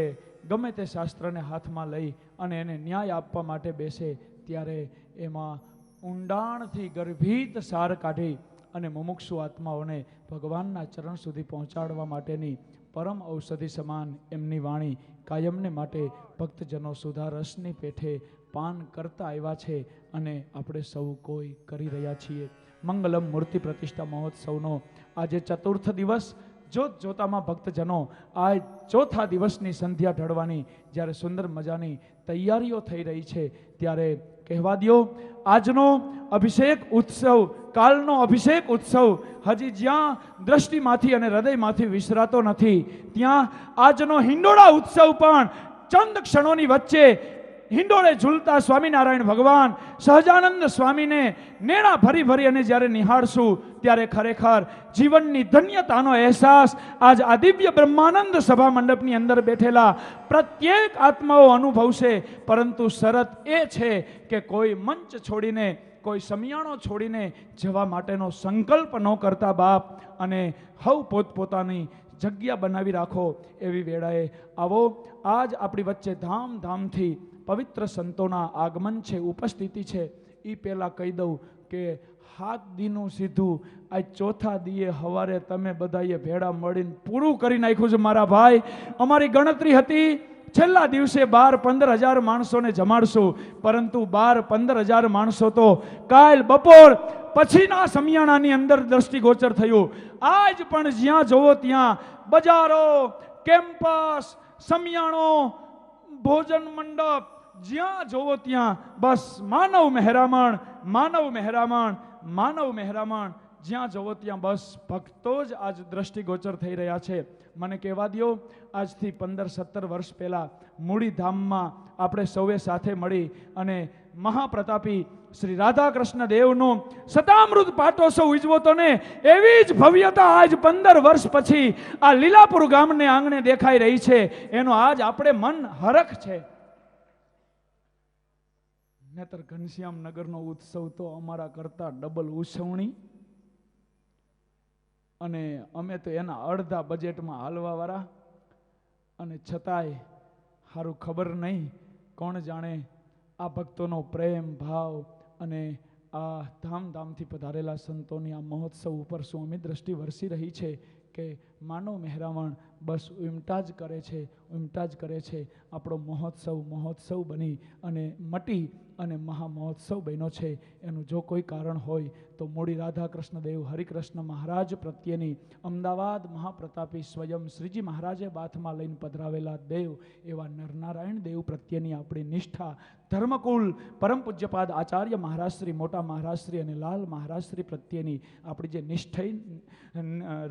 ગમે તે શાસ્ત્રને હાથમાં લઈ અને એને ન્યાય આપવા માટે બેસે ત્યારે એમાં ઊંડાણથી ગર્ભિત સાર કાઢી અને મુમુક્ષુ આત્માઓને ભગવાનના ચરણ સુધી પહોંચાડવા માટેની પરમ ઔષધિ સમાન એમની વાણી કાયમને માટે ભક્તજનો સુધા રસની પેઠે પાન કરતા આવ્યા છે અને આપણે સૌ કોઈ કરી રહ્યા છીએ. મંગલમ મૂર્તિ પ્રતિષ્ઠા મહોત્સવનો આજે 4th દિવસ. જોત જોતામાં ભક્તજનો આ 4થા દિવસની સંધ્યા ઢળવાની જ્યારે સુંદર મજાની તૈયારીઓ થઈ રહી છે ત્યારે કહેવા દો, આજનો અભિષેક ઉત્સવ, કાલનો અભિષેક ઉત્સવ હજી જ્યાં દ્રષ્ટિમાંથી અને હૃદયમાંથી વિસરાતો નથી, ત્યાં આજનો હિંડોળા ઉત્સવ પણ ચંદ ક્ષણોની વચ્ચે હિંડોળે ઝૂલતા સ્વામિનારાયણ ભગવાન સહજાનંદ સ્વામીને નેણા ભરી ભરી અને જ્યારે નિહાળશું ત્યારે ખરેખર જીવનની ધન્યતાનો અહેસાસ આજ આ દિવ્ય બ્રહ્માનંદ સભા મંડપની અંદર બેઠેલા પ્રત્યેક આત્માઓ અનુભવશે. પરંતુ શરત એ છે કે કોઈ મંચ છોડીને, કોઈ સમિયાણો છોડીને જવા માટેનો સંકલ્પ ન કરતા બાપ, અને હવ પોતપોતાની જગ્યા બનાવી રાખો. એવી વેળાએ આવો, આજ આપણી વચ્ચે ધામધામથી પવિત્ર સંતોના આગમન છે, ઉપસ્થિતિ છે. એ પહેલાં કહી દઉં કે 7 દીનું સીધું આજ ચોથા દીએ હવારે તમે બધાએ ભેળા મળીને પૂરું કરી નાખ્યું છે મારા ભાઈ. અમારી ગણતરી હતી છેલ્લા દિવસે 12-15 હજાર માણસોને જમાડશું, પરંતુ 12-15 હજાર માણસો તો કાલ બપોર પછીના સમિયાણાની અંદર દ્રષ્ટિગોચર થયું. આજ પણ જ્યાં જોવો ત્યાં બજારો, કેમ્પસ, સમિયાણો, ભોજન મંડપ, જ્યાં જોવો ત્યાં બસ માનવ મહેરામણ, માનવ મહેરામણ, માનવ મહેરામણ. જ્યાં જોવો ત્યાં બસ ભક્તો જ આજ દ્રષ્ટિગોચર થઈ રહ્યા છે. મને કહેવા દો, આજથી 15-17 વર્ષ પહેલાં મૂળીધામમાં આપણે સૌએ સાથે મળી અને મહાપ્રતાપી શ્રી રાધાકૃષ્ણ દેવનો શતામૃત પાટોત્સવ ઉજવો તો ને, એવી જ ભવ્યતા આજ 15 વર્ષ પછી આ લીલાપુર ગામને આંગણે દેખાઈ રહી છે. એનો આજ આપણે મન હરખ છે. નહીતર ઘનશ્યામ નગરનો ઉત્સવ તો અમારા કરતા ડબલ ઉછવણી, અને અમે તો એના અડધા બજેટમાં હાલવા વાળા. અને છતાંય સારું ખબર નહીં, કોણ જાણે આ ભક્તોનો પ્રેમ ભાવ અને આ ધામધામથી પધારેલા સંતોની આ મહોત્સવ ઉપર શું અમી દ્રષ્ટિ વરસી રહી છે કે માનવ મહેરામણ બસ ઉમટા જ કરે છે, ઉમટા જ કરે છે. આપણો મહોત્સવ બની અને મટી અને મહામહોત્સવ બન્યો છે. એનું જો કોઈ કારણ હોય તો મૂળી રાધાકૃષ્ણ દેવ હરિકૃષ્ણ મહારાજ પ્રત્યેની અમદાવાદ મહાપ્રતાપી સ્વયં શ્રીજી મહારાજે બાથમાં લઈને પધરાવેલા દેવ એવા નરનારાયણ દેવ પ્રત્યેની આપણી નિષ્ઠા, ધર્મકુલ પરમ પૂજ્યપાદ આચાર્ય મહારાજશ્રી, મોટા મહારાજશ્રી અને લાલ મહારાજશ્રી પ્રત્યેની આપણી જે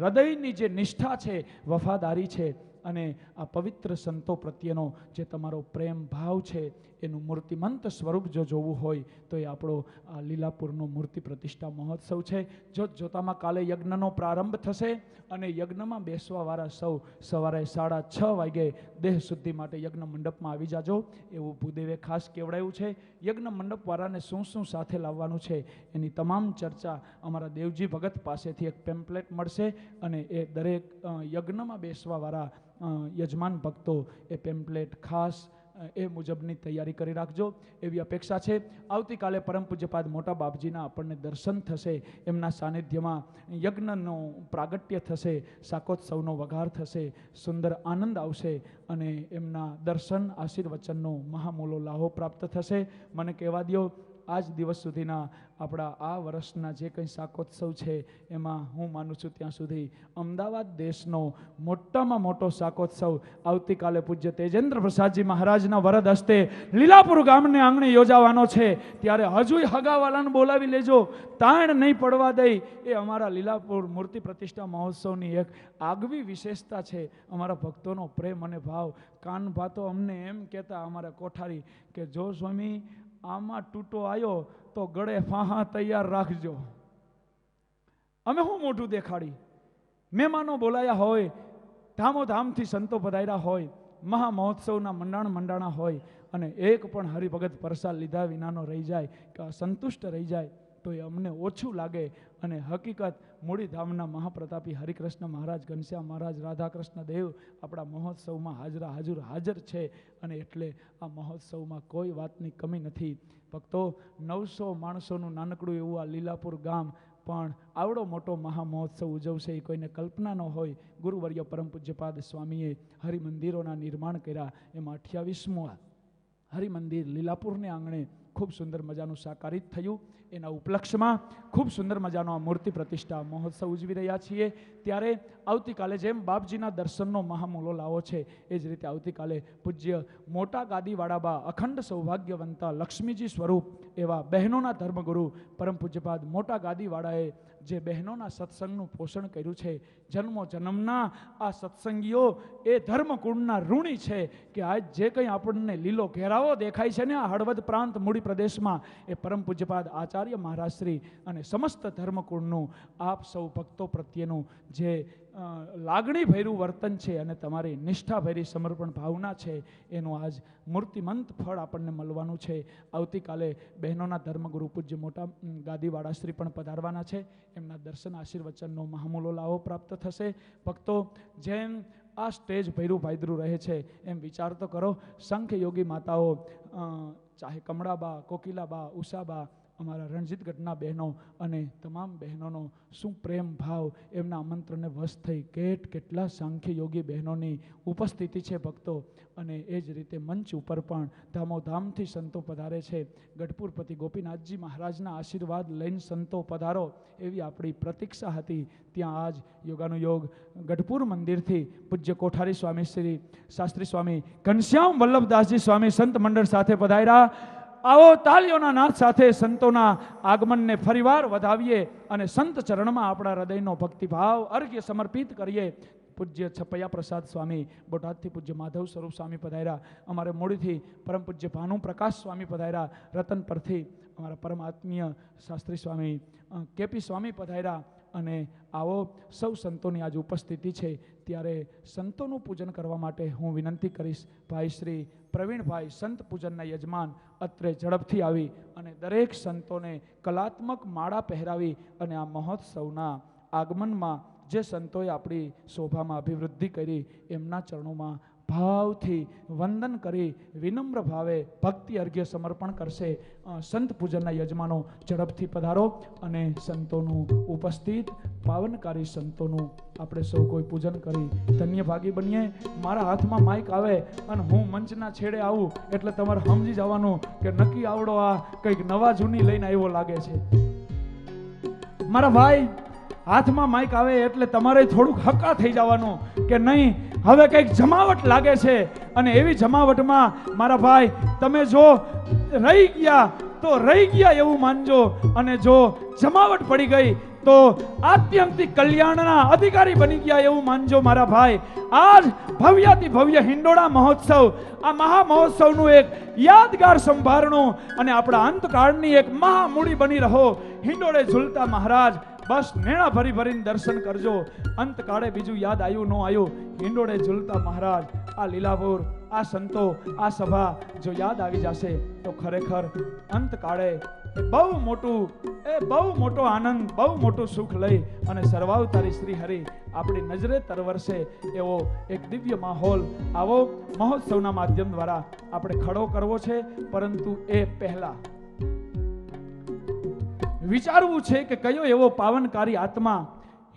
હૃદયની જે નિષ્ઠા છે, વફાદારી છે, અને આ પવિત્ર સંતો પ્રત્યેનો જે તમારો પ્રેમ ભાવ છે, એનું મૂર્તિમંત સ્વરૂપ જો જોવું હોય તો એ આપણો આ લીલાપુરનો મૂર્તિ પ્રતિષ્ઠા મહોત્સવ છે. જોતામાં કાલે યજ્ઞનો પ્રારંભ થશે અને યજ્ઞમાં બેસવાવાળા સૌ સવારે 6:30 વાગે દેહ શુદ્ધિ માટે યજ્ઞ મંડપમાં આવી જાજો એવું ભૂદેવે ખાસ કહેવડાયું છે. યજ્ઞ મંડપવાળાને શું શું સાથે લાવવાનું છે એની તમામ ચર્ચા અમારા દેવજી ભગત પાસેથી એક પેમ્પલેટ મળશે, અને એ દરેક યજ્ઞમાં બેસવાવાળા યજમાન ભક્તો એ પેમ્પલેટ ખાસ એ મુજબની તૈયારી કરી રાખજો એવી અપેક્ષા છે. આવતીકાલે પરમ પૂજ્યપાદ મોટા બાપજીના આપણને દર્શન થશે, એમના સાનિધ્યમાં યજ્ઞનું પ્રાગટ્ય થશે, શાકોત્સવનો વઘાર થશે, સુંદર આનંદ આવશે અને એમના દર્શન આશીર્વચનનો મહામૂલો લાહો પ્રાપ્ત થશે. મને કહેવા દો, આજ દિવસ સુધીના આપણા આ વર્ષના જે કંઈ શાકોત્સવ છે એમાં હું માનું છું ત્યાં સુધી અમદાવાદ દેશનો મોટામાં મોટો શાકોત્સવ આવતીકાલે પૂજ્ય તેજેન્દ્ર પ્રસાદજી મહારાજના વરદ હસ્તે લીલાપુર ગામને આંગણે યોજાવાનો છે. ત્યારે હજુય હગાવાલાને બોલાવી લેજો, તાણ નહીં પડવા દઈ. એ અમારા લીલાપુર મૂર્તિ પ્રતિષ્ઠા મહોત્સવની એક આગવી વિશેષતા છે. અમારા ભક્તોનો પ્રેમ અને ભાવ. કાનભા તો અમને એમ કહેતા અમારા કોઠારી કે જો સ્વામી આમાં તૂટો આવ્યો તો ગળે ફાહા તૈયાર રાખજો. અમે હું મોઢું દેખાડી, મહેમાનો બોલાયા હોય, ધામોધામથી સંતો પધાર્યા હોય, મહામહોત્સવના મંડાણા હોય અને એક પણ હરિભગત પ્રસાદ લીધા વિનાનો રહી જાય કે સંતુષ્ટ રહી જાય તો એ અમને ઓછું લાગે. અને હકીકત મૂળીધામના મહાપ્રતાપી હરિકૃષ્ણ મહારાજ, ઘનશ્યામ મહારાજ, રાધાકૃષ્ણ દેવ આપણા મહોત્સવમાં હાજર છે. અને એટલે આ મહોત્સવમાં કોઈ વાતની કમી નથી. ભક્તો, 900 માણસોનું નાનકડું એવું આ લીલાપુર ગામ પણ આવડો મોટો મહામહોત્સવ ઉજવશે એ કોઈને કલ્પના ન હોય. ગુરુવર્ય પરમ પૂજ્યપાદ સ્વામીએ હરિમંદિરોના નિર્માણ કર્યા, એમાં 28મું હરિમંદિર લીલાપુરને આંગણે ખૂબ સુંદર મજાનું સાકારિત થયું. એના ઉપલક્ષમાં ખૂબ સુંદર મજાનો આ મૂર્તિ પ્રતિષ્ઠા મહોત્સવ ઉજવી રહ્યા છીએ. ત્યારે આવતીકાલે જેમ બાપજીના દર્શનનો મહામૂલો લાવો છે એ જ રીતે આવતીકાલે પૂજ્ય મોટા ગાદીવાળા બા અખંડ સૌભાગ્યવંતા લક્ષ્મીજી સ્વરૂપ એવા બહેનોના ધર્મગુરુ પરમ પૂજ્યપાદ મોટા ગાદીવાળાએ જે બહેનોના સત્સંગનું પોષણ કર્યું છે, જન્મો જન્મના આ સત્સંગીઓ એ ધર્મકુળના ઋણી છે કે આજ જે કંઈ આપણને લીલો ઘેરાવો દેખાય છે ને આ હળવદ પ્રાંત મૂડી પ્રદેશમાં, એ પરમ પૂજ્યપાદ આચાર્ય મહારાજશ્રી અને સમસ્ત ધર્મકુળનું આપ સૌ ભક્તો પ્રત્યેનું જે લાગણી ભર્યું વર્તન છે અને તમારી નિષ્ઠા ભરી સમર્પણ ભાવના છે એનું આજ મૂર્તિમંત ફળ આપણને મળવાનું છે. આવતીકાલે બહેનોના ધર્મગુરુ પૂજ્ય મોટા ગાદીવાળા શ્રી પણ પધારવાના છે. એમના દર્શન આશીર્વચનનો મહામૂલો લાવો પ્રાપ્ત થશે. ભક્તો, જેમ આ સ્ટેજ ભૈરું ભાઈદરું રહે છે એમ વિચાર તો કરો. શંખ યોગી માતાઓ, ચાહે કમળાબા, કોકિલાબા, ઉષાબા, અમારા રણજીત ગઢના બહેનો અને તમામ બહેનોનો શું પ્રેમ ભાવ, એમના આમંત્રણને વશ થઈ કેટલા સાંખ્ય યોગી બહેનોની ઉપસ્થિતિ છે ભક્તો. અને એ જ રીતે મંચ ઉપર પણ ધામોધામથી સંતો પધારે છે. ગઢપુરપતિ ગોપીનાથજી મહારાજના આશીર્વાદ લઈને સંતો પધારો એવી આપણી પ્રતીક્ષા હતી. ત્યાં આજ યોગાનુયોગ ગઢપુર મંદિરથી પૂજ્ય કોઠારી સ્વામી શ્રી શાસ્ત્રી સ્વામી ઘનશ્યામ વલ્લભદાસજી સ્વામી સંત મંડળ સાથે પધાર્યા. આવો તાલીઓના નાદ સાથે સંતોના આગમનને ફરીવાર વધાવીએ અને સંત ચરણમાં આપણા હૃદયનો ભક્તિભાવ અર્ઘ્ય સમર્પિત કરીએ. પૂજ્ય છપૈયા પ્રસાદ સ્વામી બોટાદથી પૂજ્ય માધવ સ્વરૂપ સ્વામી પધાર્યા. અમારે મોડીથી પરમ પૂજ્ય ભાનુ પ્રકાશ સ્વામી પધાર્યા. રતનપરથી અમારા પરમ આત્મીય શાસ્ત્રી સ્વામી કેપી સ્વામી પધાર્યા. અને આવો સૌ સંતોની આજ ઉપસ્થિતિ છે ત્યારે સંતોનું પૂજન કરવા માટે હું વિનંતી કરીશ. ભાઈ શ્રી પ્રવીણભાઈ સંત પૂજનના યજમાન અત્રે ઝડપથી આવી અને દરેક સંતોને કલાત્મક માળા પહેરાવી અને આ મહોત્સવના આગમનમાં જે સંતોએ આપણી શોભામાં અભિવૃદ્ધિ કરી એમના ચરણોમાં ભાવથી વંદન કરી વિનમ્ર ભાવે ભક્તિ અર્ઘ્ય સમર્પણ કરશે. સંત પૂજનના યજમાનો ઝડપથી પધારો અને સંતોનું ઉપસ્થિત પાવનકારી સંતોનું આપણે સૌ કોઈ પૂજન કરી ધન્ય ભાગી બનીએ. મારા હાથમાં માઇક આવે અને હું મંચના છેડે આવું એટલે તમારે સમજી જવાનું કે નક્કી આવડો આ કંઈક નવા જૂની લઈને આવ્યો લાગે છે. મારા ભાઈ, હાથમાં માઇક આવે એટલે તમારે થોડુંક હક્કા થઈ જવાનું કે નહીં, હવે કંઈક જમાવટ લાગે છે. અને એવી જમાવટમાં મારા ભાઈ તમે જો રહી ગયા તો રહી ગયા એવું માનજો, અને જો જમાવટ પડી ગઈ તો આત્યંતિક કલ્યાણના અધિકારી બની ગયા એવું માનજો મારા ભાઈ. આજ ભવ્યાતિ ભવ્ય હિંડોળા મહોત્સવ, આ મહા મહોત્સવનું એક યાદગાર સંભારણું અને આપણા અંતકાળની એક મહામૂડી બની રહો. હિંડોળે ઝૂલતા મહારાજ બસ નેણા ભરી ભરીને દર્શન કરજો. અંતકાળે બીજું યાદ આવ્યું ન આવ્યું, હિંડોળે ઝૂલતા મહારાજ, આ લીલાપુર, આ સંતો, આ સભા જો યાદ આવી જશે તો ખરેખર અંતકાળે બહુ મોટો આનંદ, બહુ મોટું સુખ લઈ અને સર્વાવતારી શ્રી હરિ આપણી નજરે તરવરશે એવો એક દિવ્ય માહોલ આવો મહોત્સવના માધ્યમ દ્વારા આપણે ખડો કરવો છે. પરંતુ એ પહેલા વિચારવું છે કે કયો એવો પાવનકારી આત્મા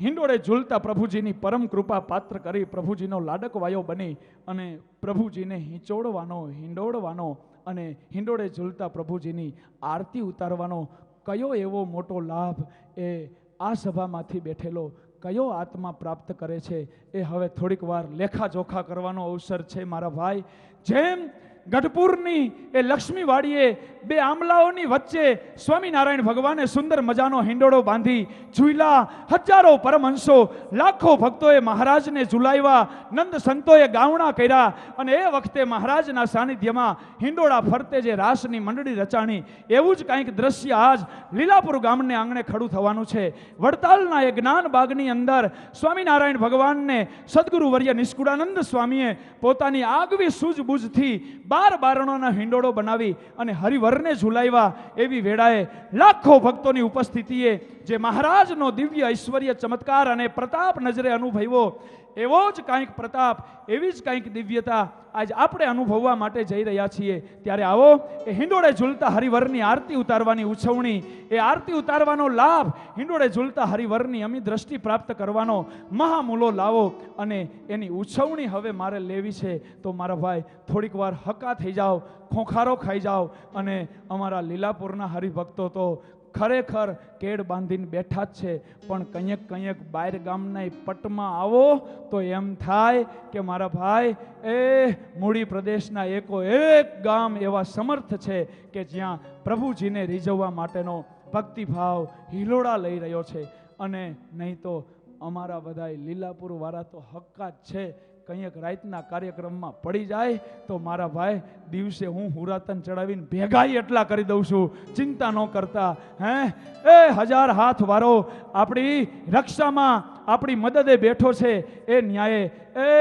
હિંડોળે ઝૂલતા પ્રભુજીની પરમ કૃપા પાત્ર કરી પ્રભુજીનો લાડકવાયો બની અને પ્રભુજીને હિંડોળવાનો અને હિંડોળે ઝૂલતા પ્રભુજીની આરતી ઉતારવાનો કયો એવો મોટો લાભ એ આ સભામાંથી બેઠેલો કયો આત્મા પ્રાપ્ત કરે છે એ હવે થોડીક વાર લેખાજોખા કરવાનો અવસર છે મારા ભાઈ. જેમ ગઢપુરની એ લક્ષ્મીવાડીએ બે આમલાઓની વચ્ચે સ્વામિનારાયણ ભગવાને સુંદર મજાનો હિંડોળો બાંધી ઝૂલા, હજારો પરમહંસો, લાખો ભક્તોએ મહારાજને ઝુલાવ્યા, નંદ સંતોએ ગાવણા કર્યા અને એ વખતે મહારાજના સાનિધ્યમાં હિંડોળા ફરતે જે રાસની મંડળી રચાણી, એવું જ કંઈક દ્રશ્ય આજ લીલાપુર ગામને આંગણે ખડું થવાનું છે. વડતાલના એ જ્ઞાન બાગની અંદર સ્વામિનારાયણ ભગવાનને સદગુરુ વર્ય નિષ્કુળાનંદ સ્વામીએ પોતાની આગવી સૂઝબૂઝથી 12 બારણોના હિંડોળો બનાવી અને હરિવરને ઝુલાવ્યા. એવી વેળાએ લાખો ભક્તોની ઉપસ્થિતિએ જે મહારાજનો દિવ્ય ઐશ્વર્ય, ચમત્કાર અને પ્રતાપ નજરે અનુભવ્યો એવો જ કાંઈક પ્રતાપ, એવી જ કાંઈક દિવ્યતા આજ આપણે અનુભવવા માટે જઈ રહ્યા છીએ. ત્યારે આવો એ હિંડોળે ઝૂલતા હરિવરની આરતી ઉતારવાની ઉછવણી, એ આરતી ઉતારવાનો લાભ, હિંડોળે ઝૂલતા હરિવરની અમી દ્રષ્ટિ પ્રાપ્ત કરવાનો મહામૂલો લાવો અને એની ઉછવણી હવે મારે લેવી છે. તો મારા ભાઈ થોડીક વાર હકા થઈ જાઓ, ખોખારો ખાઈ જાઓ અને અમારા લીલાપુરના હરિભક્તો તો ખરેખર કેડ બાંધીને બેઠા જ છે, પણ કંઈક બહાર ગામના પટમાં આવો તો એમ થાય કે મારા ભાઈ એ મૂળી પ્રદેશના એકો એક ગામ એવા સમર્થ છે કે જ્યાં પ્રભુજીને રીઝવવા માટેનો ભક્તિભાવ હિલોડા લઈ રહ્યો છે. અને નહીં તો અમારા બધા લીલાપુર વાળા તો હક્કા જ છે. કંઈક રાતના કાર્યક્રમમાં પડી જાય તો મારા ભાઈ દિવસે હું હુરાતન ચડાવીને ભેગાઈ એટલા કરી દઉં છું, ચિંતા ન કરતા. એ 1000 હાથ વાળો આપણી રક્ષામાં આપણી મદદે બેઠો છે. એ ન્યાયે એ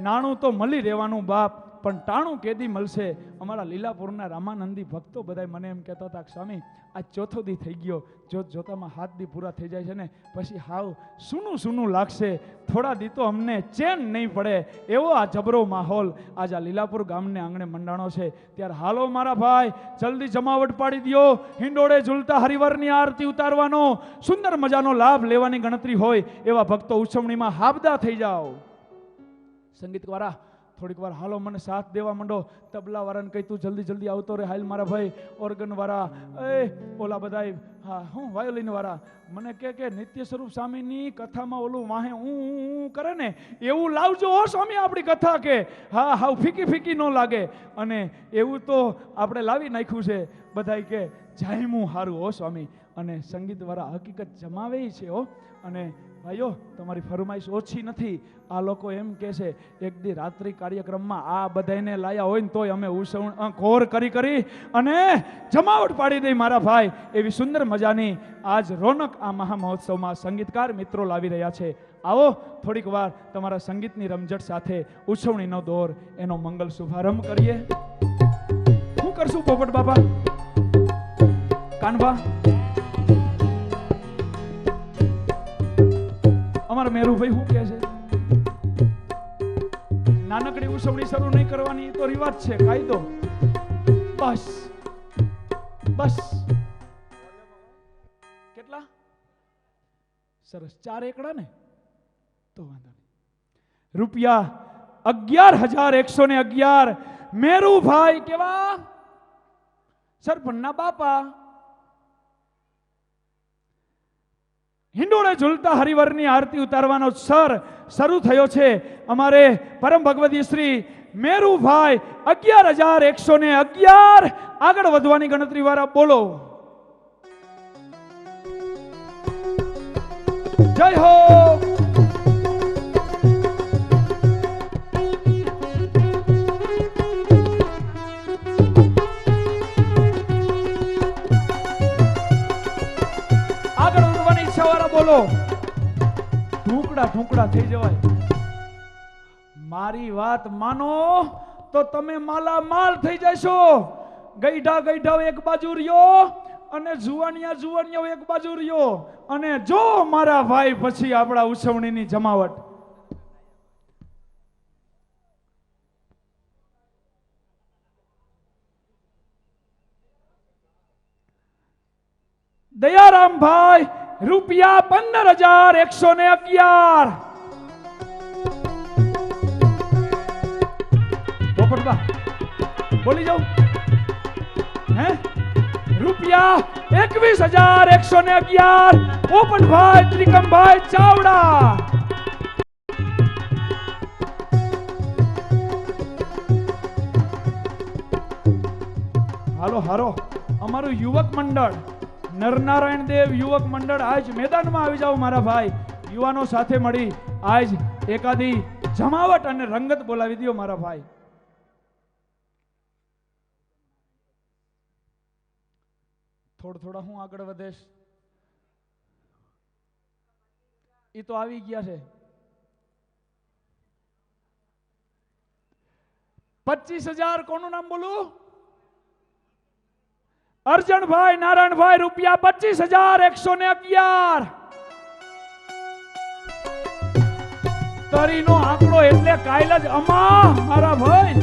નાણું તો મળી રહેવાનું બાપ, પણ ટાણું કેદી મળશે. અમારા લીલાપુરના રામાનંદી ભક્તો બધા મને એમ કહેતા હતા કે સ્વામી આ ચોથો દી થઈ ગયો, જોતામાં 7 દી પૂરા થઈ જાય છે ને પછી હાવ સૂનું લાગશે, થોડા દી તો અમને ચેન નહીં પડે. એવો આ જબરો માહોલ આજ આ લીલાપુર ગામને આંગણે મંડાણો છે. ત્યારે હાલો મારા ભાઈ જલ્દી જમાવટ પાડી દ્યો. હિંડોળે ઝૂલતા હરિવરની આરતી ઉતારવાનો સુંદર મજાનો લાભ લેવાની ગણતરી હોય એવા ભક્તો ઉછવણીમાં હાબદા થઈ જાઓ. સંગીતવાળા થોડીક વાર હાલો મને સાથ દેવા માંડો. તબલા વાળાને કહી તું જલ્દી આવતો રે હાલ મારા ભાઈ. ઓર્ગન વાળા ઓલા બધાય હા હું વાયોલિન વાળા મને કે નિત્ય સ્વરૂપ સ્વામીની કથામાં ઓલું વાહે હું કરે ને એવું લાવજો હો સ્વામી આપણી કથા, કે હા હાવ ફીકી ન લાગે. અને એવું તો આપણે લાવી નાખ્યું છે. બધાય કે જાયમું હારું હો સ્વામી. અને સંગીત વાળા હકીકત જમાવે છે હો. અને ભાઈઓ તમારી ફરમાઈશ ઓછી નથી. આ લોકો એમ કહે છે એક દી રાત્રિ કાર્યક્રમમાં આ બધાને લાયા હોય ને તોય અમે ઘોર કરી અને જમાવટ પાડી દઈ મારા ભાઈ. એવી સુંદર મજાની આજ રોનક આ મહા મહોત્સવમાં સંગીતકાર મિત્રો લાવી રહ્યા છે. આવો થોડીક વાર તમારા સંગીતની રમઝટ સાથે ઉછવણીનો દોર એનો મંગલ શુભારંભ કરીએ. શું કરશું પોપટ બાપા, કાનભા, અમારા મેરુભાઈ શું કહે છે? નાનકડી ઉછવણી શરૂ નહીં કરવાની તો રિવાજ છે, કાયદો. બસ કેટલા સરસ 4 એકડા ને તો વાંધો નહીં. રૂપિયા 11,111 મેરુભાઈ કેવા સરપંચના બાપા. હિંડોળે ઝૂલતા હરિવરની આરતી ઉતારવાનો શરૂ થયો છે. અમારે પરમ ભગવતી શ્રી મેરુભાઈ 11,111 આગળ વધવાની ગણતરી વાળા બોલો. જય હો. બોલો. ઢૂંકડા થઈ જવાય. મારી વાત માનો તો તમે માલા માલ થઈ જશો. ગઈઢા એક બાજુ રહ્યો અને જુવાનિયા એક બાજુ રહ્યો. અને જો મારા ભાઈ પછી આપણા ઉછવણીની જમાવટ. દયારામભાઈ રૂપિયા 15,111. પોપટબા બોલી જાઉં હે? રૂપિયા 21,111 પોપટભાઈ ત્રિકમભાઈ ચાવડા. હાલો અમારું યુવક મંડળ નરનારાયણ દેવ યુવક મંડળ આજ મેદાનમાં આવી જાઓ મારા ભાઈ. યુવાનો સાથે મળી આજ એકાદી જમાવટ અને રંગત બોલાવી દો મારા ભાઈ. થોડા હું આગળ વધેશ. એ તો આવી ગયા છે. 25,000 કોનું નામ બોલું? અર્જણભાઈ નારાયણભાઈ રૂપિયા 25,111. તો 70 નો આંકડો એટલે કાયલ જ અમા મારા ભાઈ.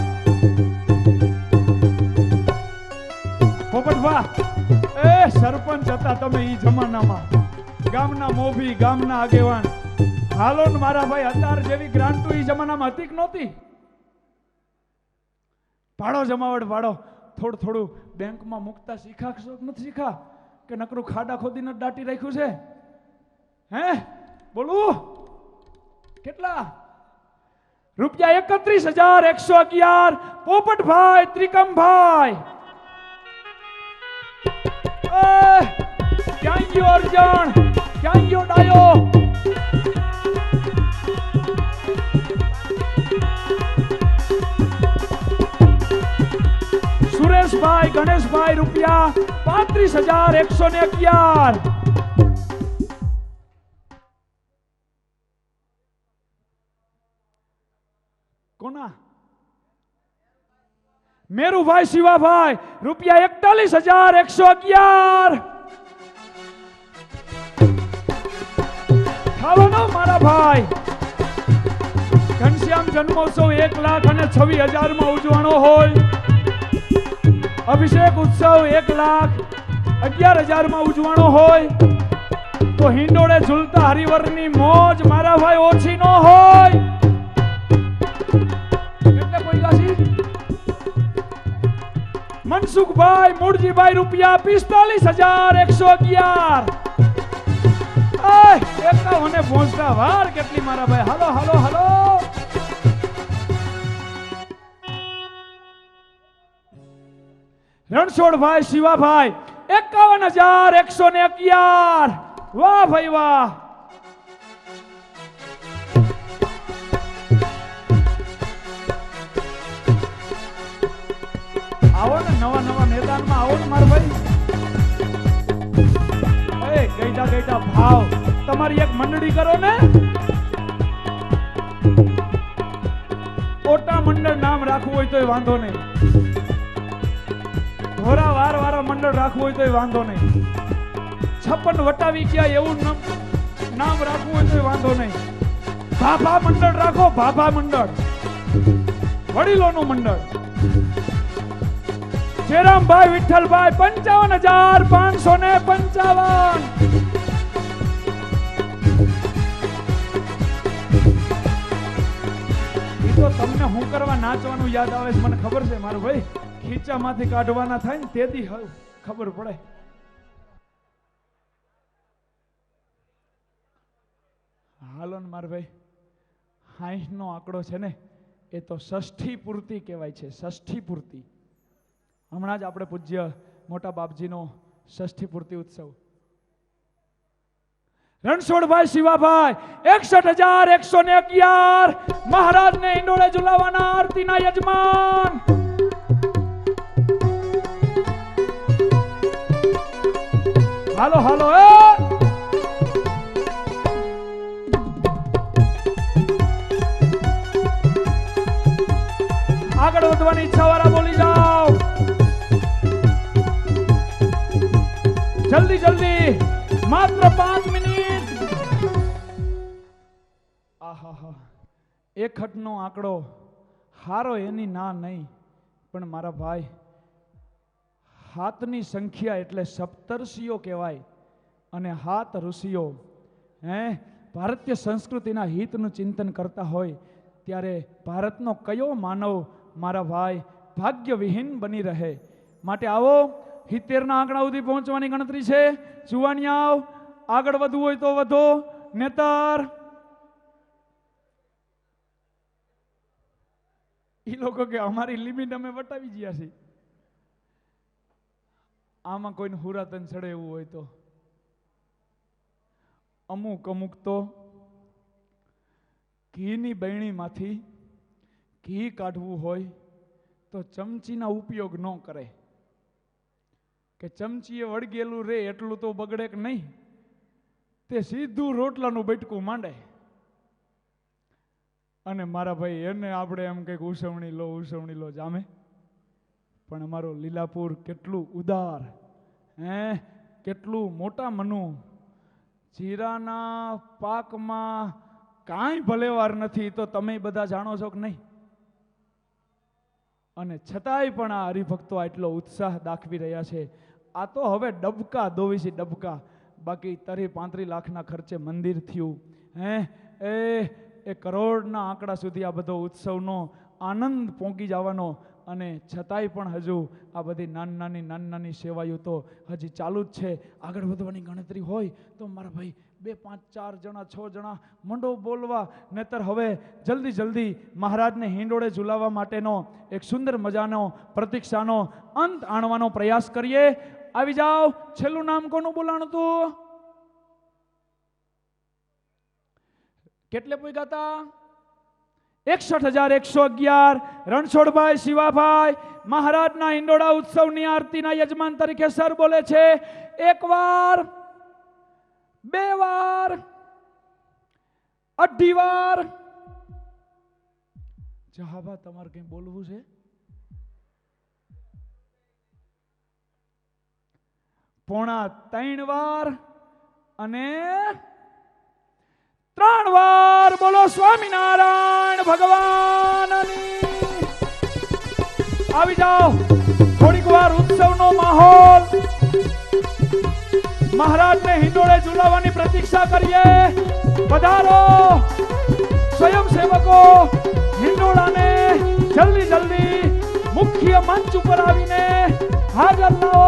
પોપટભા એ સરપંચ હતા તમે ઈ જમાનામાં, ગામના મોભી, ગામના આગેવાન. હાલો ને મારા ભાઈ, અત્યાર જેવી ગ્રાન્ટો ઈ જમાનામાં હતી કે નહોતી? પાડો જમાવટ પાડો. થોડું થોડું બેંકમાં મૂકતા શીખા કે નથી શીખા? કે નકરું ખાડા ખોદીને જ દાટી રાખ્યું છે? હે બોલું કેટલા રૂપિયા? 31,111. પોપટભાઈ, ત્રિકમભાઈ. ક્યાં ગયો અર્જણ? ક્યાં ગયો ડાયો? સુરેશભાઈ, ગણેશભાઈ, રૂપિયા 35,111. કોના? મેરુભાઈ, શિવાભાઈ, રૂપિયા 41,111. ખાવાનો મારા ભાઈ. ઘનશ્યામ જન્મોત્સવ 1,26,000 માં ઉજવણો હોય. અભિષેક ઉત્સવ 1,11,000 માં ઉજવણો હોય તો હિંડોળે ઝૂલતા હરિવરની મોજ મારા ભાઈ ઓછી ન હોય. એટલે કોઈ ગાસી મનસુખભાઈ, મૂળજીભાઈ, રૂપિયા 45,111. 51 પહોંચતા વાર કેટલી મારા ભાઈ. હાલો હાલો હાલો. રણછોડભાઈ, શિવાભાઈ, 51,111. વાહ ભાઈ વાહ. આવો ને નવા નવા મેદાનમાં આવો ને મારા ભાઈ. ગઈડા ગઈડા ભાવ તમારી એક મંડળી કરો ને. ઓટા મંડળ નામ રાખવું હોય તોય વાંધો નહીં. ધોરા વાર વાળા મંડળ રાખવું હોય તોય વાંધો નહીં. 56 વટાવી ગયા એવું નામ રાખવું હોય તોય વાંધો નહીં. ભાભા મંડળ રાખો, ભાભા મંડળ, વડીલોનું મંડળ. જયરામભાઈ, વિઠ્ઠલભાઈ, 55,555. તો તમને હું કરવા નાચવાનું યાદ આવે છે મને ખબર છે મારું ભાઈ. ખીચામાંથી કાઢવાના થાય ને તેથી ખબર પડે. હાલો ને મારા ભાઈ, 60 નો આંકડો છે ને એ તો ષષ્ઠી પૂર્તિ કહેવાય છે. ષષ્ઠી પૂર્તિ. હમણાં જ આપણે પૂજ્ય મોટા બાપજીનો ષષ્ઠી પૂર્તિ ઉત્સવ. રણછોડભાઈ, શિવાભાઈ, 61,111. મહારાજને ઈંડોળે ઝુલાવાના આરતીના યજમાન. હાલો હાલો. આગળ વધવાની ઈચ્છા વાળા બોલી જાઓ. જલ્દી જલ્દી, માત્ર 5 મિનિટ. આહા, 61 નો આંકડો હારો એની ના નહીં, પણ મારા ભાઈ હાથની સંખ્યા એટલે સપ્તર્ષિઓ કહેવાય. અને હાથ ઋષિઓ ભારતીય સંસ્કૃતિના હિતનું ચિંતન કરતા હોય ત્યારે ભારતનો કયો માનવ મારા ભાઈ ભાગ્યવિહીન બની રહે. માટે આવો 70 ના આંકડા સુધી પહોંચવાની ગણતરી છે. જુવાનિયાઓ આગળ વધવું હોય તો વધો, નેતર ઈ લોકો કે અમારી લિમિટ અમે વટાવી ગયા છીએ. આમાં કોઈને હુરાતન ચડે એવું હોય તો અમુક તો ઘીની બરણીમાંથી ઘી કાઢવું હોય તો ચમચીના ઉપયોગ ન કરે. કે ચમચીએ વળગેલું રે એટલું તો બગડે કે નહીં, તે સીધું રોટલાનું બટકું માંડે. અને મારા ભાઈ એને આપણે એમ કંઈક ઉસવણી લો જામે. પણ અમારો લીલાપુર કેટલું ઉદાર, કેટલું મોટા મનું. જીરાના પાકમાં કાંઈ ભલેવાર નથી તો તમે બધા જાણો છો કે નહીં? અને છતાંય પણ આ હરિભક્તો આટલો ઉત્સાહ દાખવી રહ્યા છે. આ તો હવે ડબકા દોવી છે, ડબકા. બાકી 35 લાખના ખર્ચે મંદિર થયું, એ કરોડના આંકડા સુધી આ બધો ઉત્સવનો આનંદ પહોંચી જવાનો. અને છતાંય પણ હજુ આ બધી નાની સેવાઓ તો હજી ચાલુ જ છે. આગળ વધવાની ગણતરી હોય તો મારા ભાઈ 2, 5, 4 જણા 6 જણા મંડો બોલવા. નહીતર હવે જલ્દી મહારાજને હિંડોળે ઝુલાવવા માટેનો એક સુંદર મજાનો પ્રતીક્ષાનો અંત આણવાનો પ્રયાસ કરીએ. આવી જાઓ. છેલ્લું નામ કોનું બોલાણું હતું? કેટલે પૂગ્યા હતા? 61,111. રણછોડભાઈ શિવાભાઈ મહારાજના હિંડોળા ઉત્સવની આરતીના યજમાન તરીકે સર બોલે છે. 1 વાર, 2 વાર, 2.5 વાર. જહાબા તમારે કઈ બોલવું છે? પોણા 3 વાર અને 3 વાર. બોલો સ્વામિનારાયણ ભગવાનની. આવી જાઓ. થોડીક વાર ઉત્સવનો માહોલ, મહારાજને હિંડોળે ઝુલાવવાની પ્રતીક્ષા કરીએ. પધારો સ્વયંસેવકો, હિંડોળાને જલ્દી મુખ્ય મંચ ઉપર આવીને હાજર લાવો.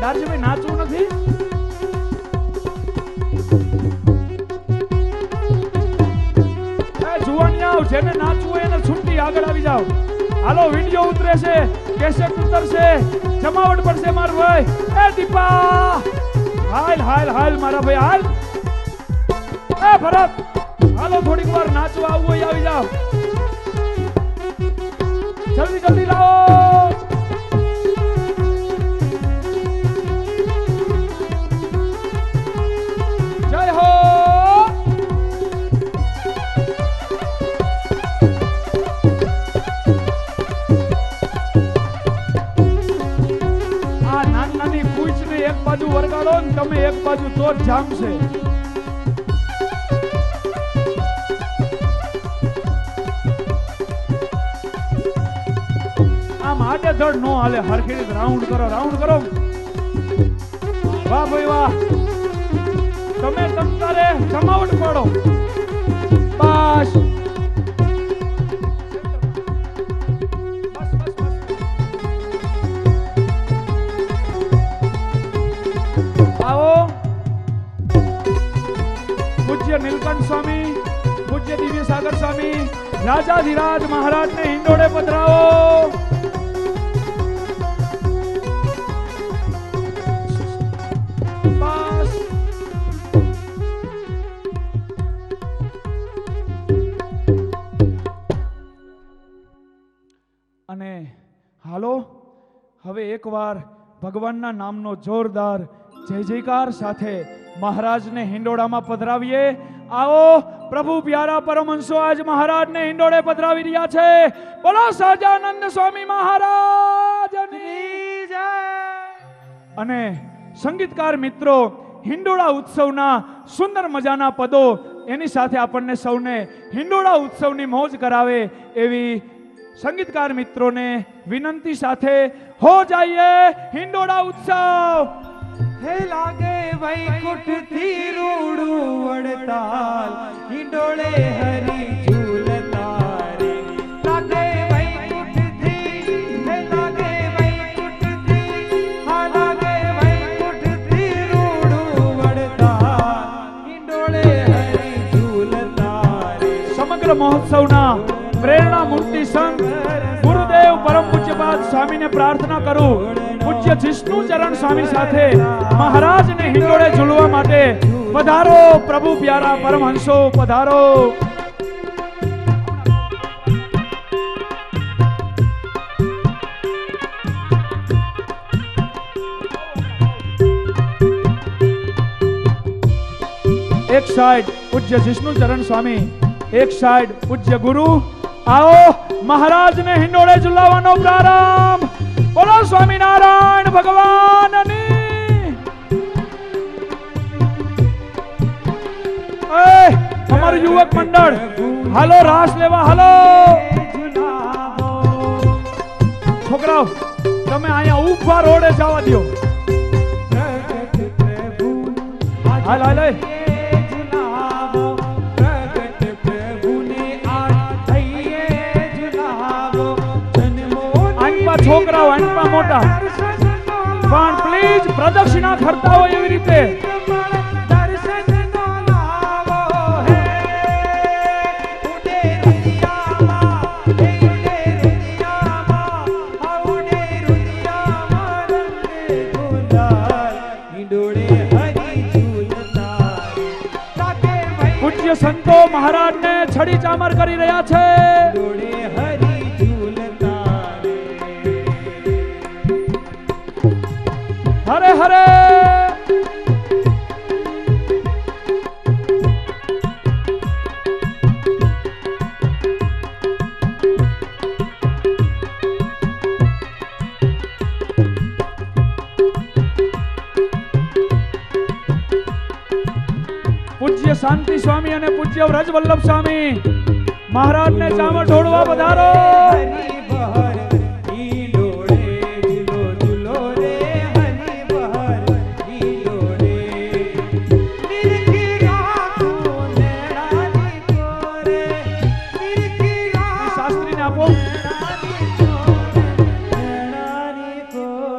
દારજીભાઈ નાચવું નથી? જુવાનિયાઓ, જેને નાચવું હોય એને છૂટી આગળ આવી જાઓ. હાલો, વિડીયો ઉતરે છે, કેસેટ ઉતરશે, જમાવટ પડશે મારા ભાઈ. એ દીપા, હાલ મારા ભાઈ, હાલ. એ ભરત, હાલો થોડીક વાર નાચવા આવવું હોય આવી જાઓ. જલ્દી લાવો. વરગાડો ને તમે એક બાજુ તો જ જામશે. આમ આડે ધડ નો હાલે. હરખી રાઉન્ડ કરો. વાહ ભાઈ વાહ. તમે તમતારે જમાવટ પાડો. બસ નીલકંઠ સ્વામી, પૂજ્ય દિવ્ય સાગર સ્વામી, રાજાધિરાજ મહારાજને હિંડોળે પધરાવો. બસ. અને હાલો, હવે એકવાર ભગવાનના નામનો જોરદાર જય જયકાર સાથે મહારાજને હિંડોળામાં પધરાવીએ. આવો, પ્રભુ પ્યારા પરમહંસો આજ મહારાજને હિંડોળે પધરાવી રહ્યા છે. બોલો સહજાનંદ સ્વામી મહારાજની જય. અને સંગીતકાર મિત્રો હિંડોળા ઉત્સવના સુંદર મજાના પદો એની સાથે આપણને સૌને હિંડોળા ઉત્સવની મોજ કરાવે એવી સંગીતકાર મિત્રોને વિનંતી સાથે હો જાઈએ હિંડોળા ઉત્સવ. હે લાગે વૈકુંઠ થી રૂડું વડતાલ, હિંડોળે હરી ઝૂલતા રે. લાગે વૈકુંઠ થી, હે લાગે વૈકુંઠ થી, હા લાગે વૈકુંઠ થી રૂડું વડતાલ, હિંડોળે હરી ઝૂલતા રે. સમગ્ર મહોત્સવના પ્રેરણા મૂર્તિ સંત ગુરુદેવ પરમ પૂજ્યપાદ સ્વામીને પ્રાર્થના કરું, પૂજ્ય જિષ્ણુ ચરણ સ્વામી સાથે મહારાજને હિંડોળે ઝૂલવા માટે પધારો. પ્રભુ પ્યારા પરમહંસો પધારો. એક સાઈડ પૂજ્ય જિષ્ણુ ચરણ સ્વામી, એક સાઈડ પૂજ્ય ગુરુ. આવો મહારાજને હિંડોળે ઝુલાવવાનો પ્રારંભ. બોલો સ્વામિનારાયણ ભગવાનની. અમારું યુવક મંડળ હાલો રાસ લેવા હાલો. છોકરાઓ તમે અહીંયા ઉભા રોડે જવા દો. હાલ હાલ છોકરાઓ આંટમાં મોટા પણ પ્લીઝ પ્રદક્ષિણા કરતા હોય એવી રીતે. પૂજ્ય સંતો મહારાજને છડી ચામર કરી રહ્યા છે. હરે હરે. પૂજ્ય શાંતિ સ્વામી અને પૂજ્ય વ્રજવલ્લભ સ્વામી મહારાજને ચામર ઢોળવા પધારો.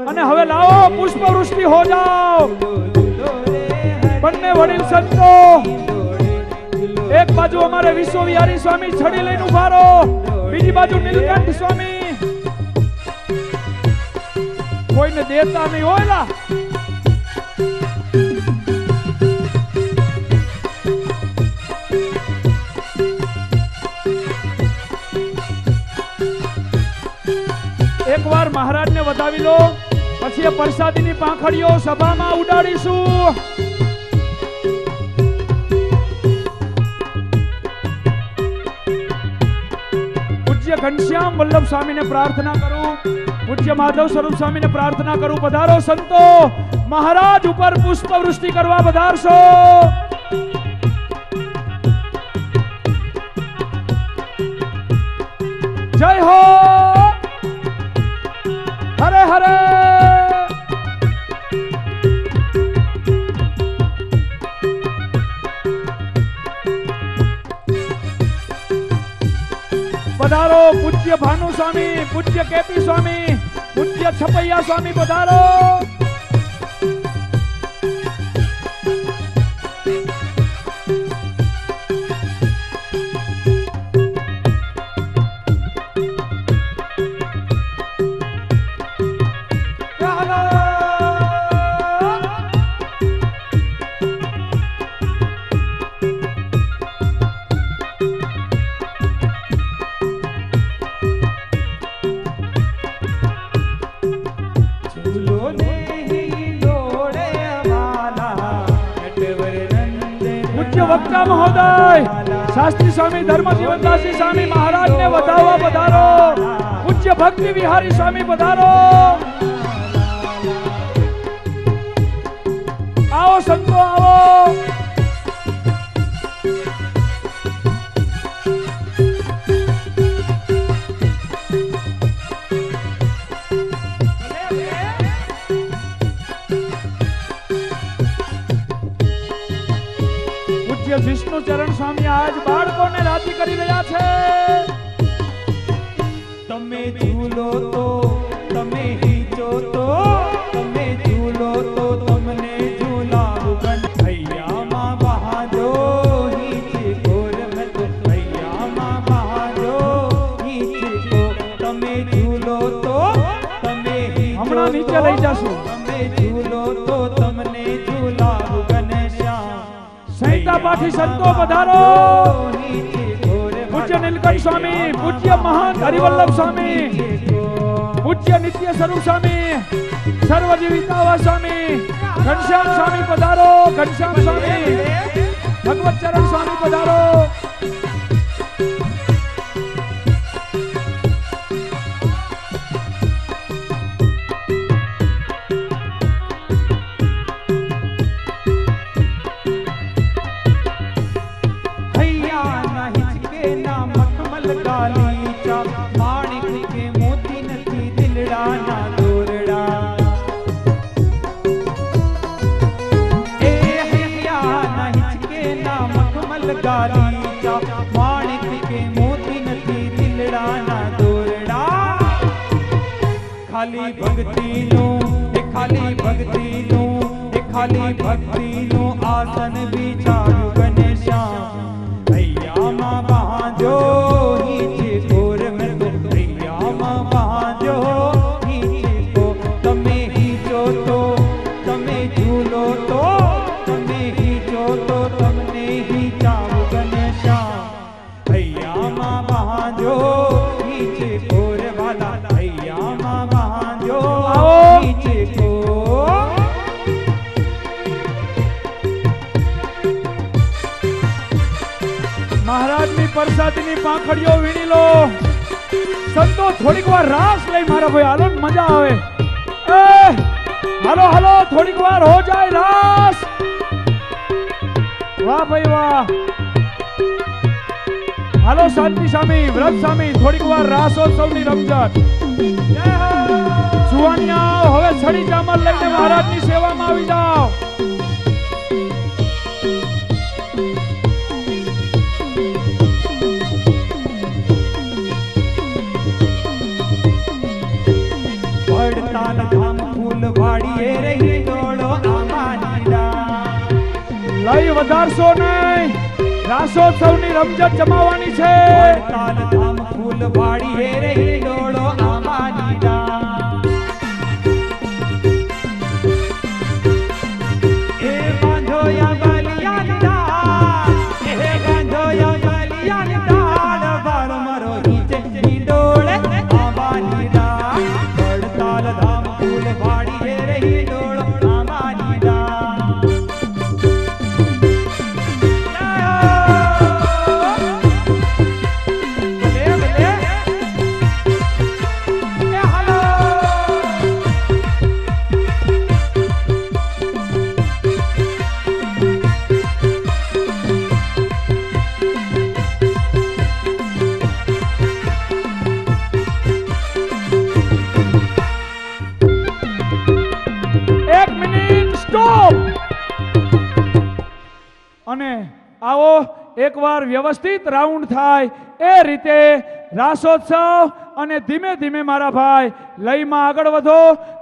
અને હવે લાવો પુષ્પ વૃષ્ટિ હો જાઓ. બંને વડીલ સંતો એક બાજુ અમારે વિશ્વવિહારી સ્વામી છડી લઈને ઉભા રહો, બીજી બાજુ નીલકંઠ સ્વામી. કોઈને દેતા નહીં હોય લા. એકવાર મહારાજને વધાવી લો, પછી એ પ્રસાદીની પાંખડીઓ સભામાં ઉડાડીશું. પૂજ્ય ઘનશ્યામ વલ્લભ સ્વામીને પ્રાર્થના કરું, પૂજ્ય માધવ સ્વરૂપ સ્વામીને પ્રાર્થના કરું. પધારો સંતો, મહારાજ ઉપર પુષ્પ વૃષ્ટિ કરવા પધારશો. જય હો. હરે હરે. પધારો પૂજ્ય ભાનુ સ્વામી, પૂજ્ય કેપી સ્વામી, પૂજ્ય છપૈયા સ્વામી પધારો. વક્તા મહોદય શાસ્ત્રી સ્વામી ધર્મજીવનદાસજી સ્વામી મહારાજને વધાવવા પધારો. પૂજ્ય ભક્તિ વિહારી સ્વામી પધારો. આવો સંતો આવો. વિષ્ણુ ચરણ સ્વામી આજ બાળકોને રાજી કરી રહ્યા છે. તમે ઝૂલો તો તમે હિંચો તો તમે ઝૂલો તો તમને ઝૂલાવું કનૈયામાં બહાજો હિંચકો રમે તો કનૈયામાં બહાજો હિંચકો. તમે ઝૂલો તો તમે હમણાં નીચે લઈ જાશું. તમે ઝૂલો તો તમને ઝૂલાવું ઘનશ્યામ. સંહિતા પાઠી સંતો પધારો. પૂજ્ય નીલકંઠ સ્વામી, પૂજ્ય મહાન હરિવલ્લભ સ્વામી, પૂજ્ય નિત્ય સ્વરૂપ સ્વામી, સર્વજીવિતાવા સ્વામી, ઘનશ્યામ સ્વામી પધારો. ઘનશ્યામ સ્વામી, ભગવત ચરણ સ્વામી પધારો. गालीचा, माणिक के मोती नथी दिलडाना दोरડા. ખાલી ભક્તિનું એ ખાલી ભક્તિનું એ ખાલી ભક્તિનું આસન બિછાડ્યું ઘનશ્યામ. હૈયામાં બાંધો નીચે ઘોર મેં તો હૈયામાં બાંધો નીચે કો. તમે હીચો તો તમે ઝૂલો તો તમે હીચો તો તમને હીચાવું ઘનશ્યામ. હૈયામાં બાંધો નીચે ઘોર વાલા, હૈયામાં બાંધો નીચે કો. મહારાજની પ્રસાદીની પાંખડીઓ વીણી લો. સંતો થોડીક વાર રાસ લઈ મારા ભાઈ, હાલો ને મજા આવે. એ હાલો હાલો, થોડીક વાર હો જાય રાસ. વાહ ભાઈ વાહ. હાલો શાંતિ સ્વામી, વ્રત સ્વામી, થોડીક વાર રાસોત્સવની રમઝટ. જુવાનિયા હવે છડી ચામર લઈને મહારાજની સેવામાં આવી જાઓ. વડતાલ ધામ ફૂલ વાડીએ રહી ડોળો આમાનીડા. લઈ વધારશો નહીં, રાસોત્સવની રમઝટ જમાવાની છે. વડતાલ ધામ ફૂલ વાડીએ રહી ડોળો આમાનીડા. એ બાંધો યા બલિયાની ડાળ, એ બાંધો યા બલિયાની ડાળ, વાળ મારો નીચે ની ડોળે આમાનીડા. વડતાલ ધામ ફૂલ વાડીએ રહી ડોળો આમાનીડા. અને આવો એકવાર વ્યવસ્થિત રાઉન્ડ થાય એ રીતે રાસોત્સવ. અને ધીમે ધીમે મારા ભાઈ લયમાં આગળ વધો.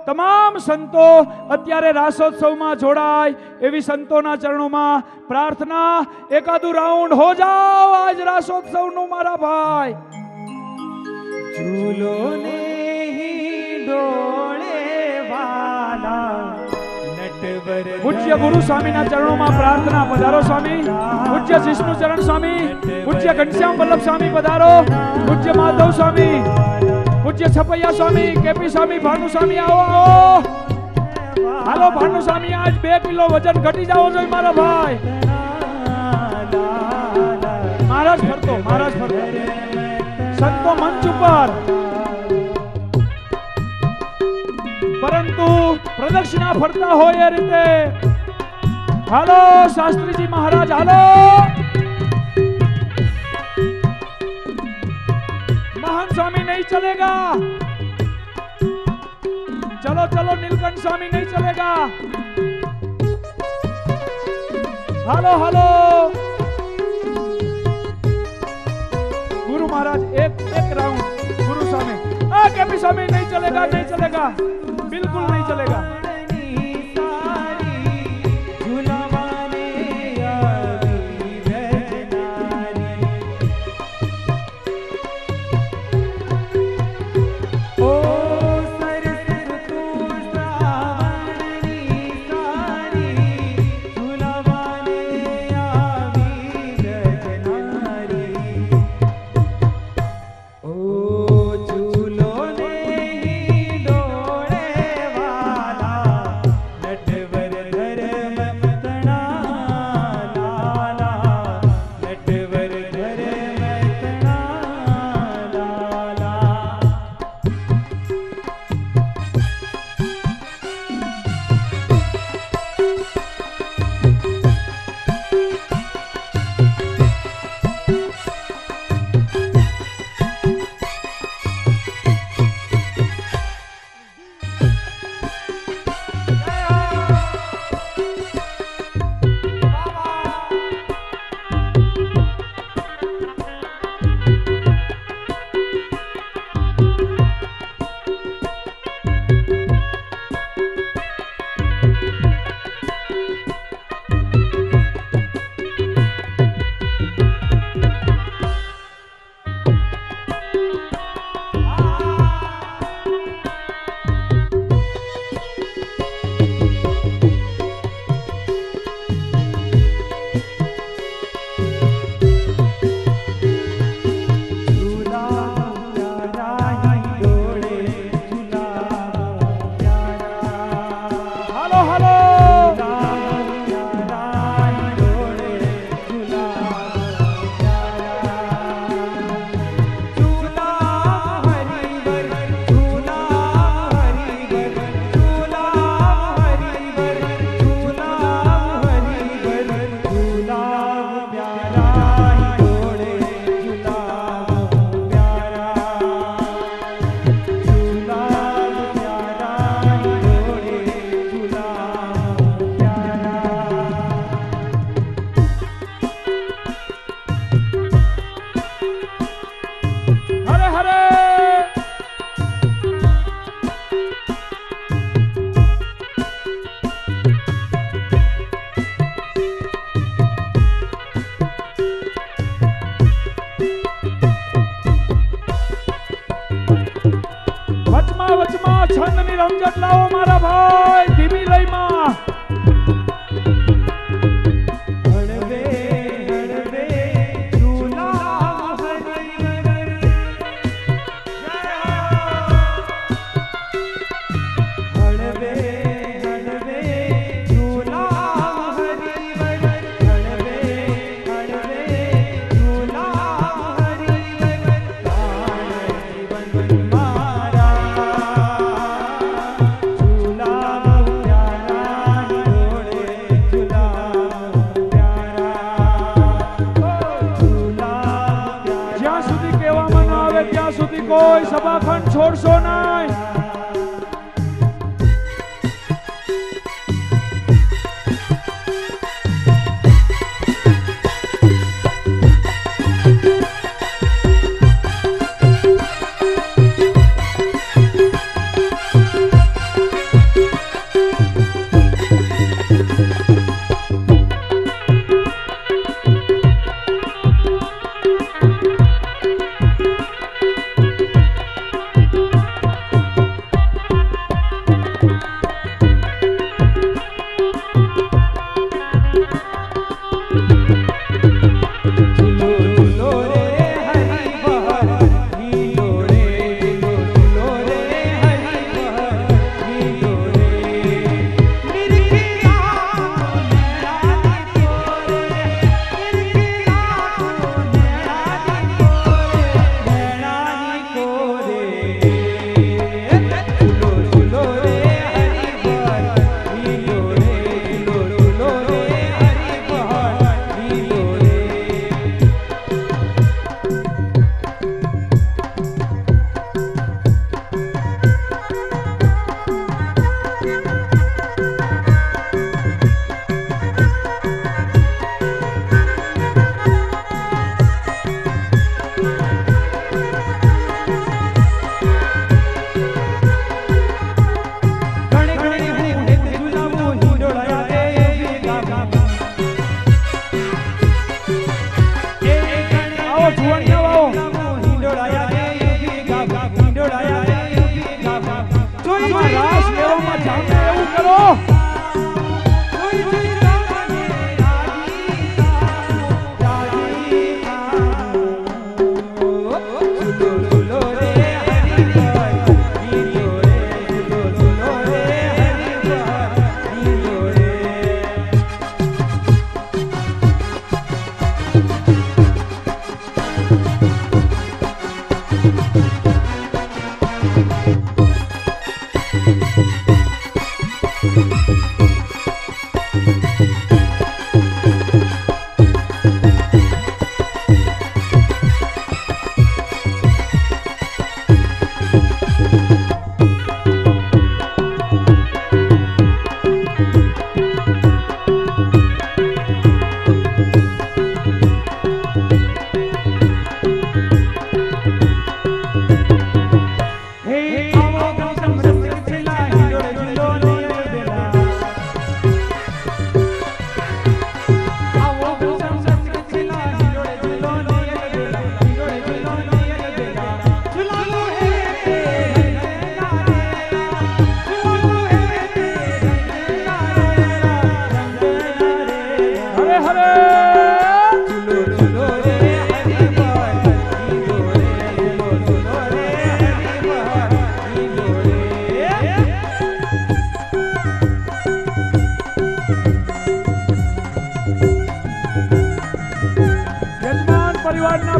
તમામ સંતો અત્યારે રાસોત્સવમાં જોડાય એવી સંતોના ચરણોમાં પ્રાર્થના. એકાદું રાઉન્ડ હો જાઓ આજ રાસોત્સવનું મારા ભાઈ. ઝૂલો ને ડોળે વાલા, નટવર પૂજ્ય ગુરુ સ્વામીના ચરણોમાં પ્રાર્થના. પધારો સ્વામી. પૂજ્ય જિષ્ણુ ચરણ સ્વામી, પૂજ્ય ઘનશ્યામ વલ્લભ સ્વામી પધારો. પૂજ્ય માધવ સ્વામી, પૂજ્ય છપૈયા સ્વામી, કેપી સ્વામી, ભાનુ સ્વામી આવો આવો. હાલો ભાનુ સ્વામી, આજ 2 કિલો વજન ઘટી જાવો જોઈએ મારા ભાઈ. મહારાજ ફરતો, મહારાજ ફરતો. સંતો મંચ ઉપર, પરંતુ પ્રદક્ષિણા ફરતા હોય એ રીતે. હાલો શાસ્ત્રીજી મહારાજ, હાલો. મહાન સ્વામી નહીં ચલેગા. चलो चलो नीलकंठ स्वामी नहीं चलेगा। हेलो हेलो गुरु महाराज एक एक राउंड गुरु स्वामी। केपी स्वामी नहीं चलेगा, नहीं चलेगा, बिल्कुल नहीं चलेगा। કોઈ સભાખંડ છોડશો નહીં.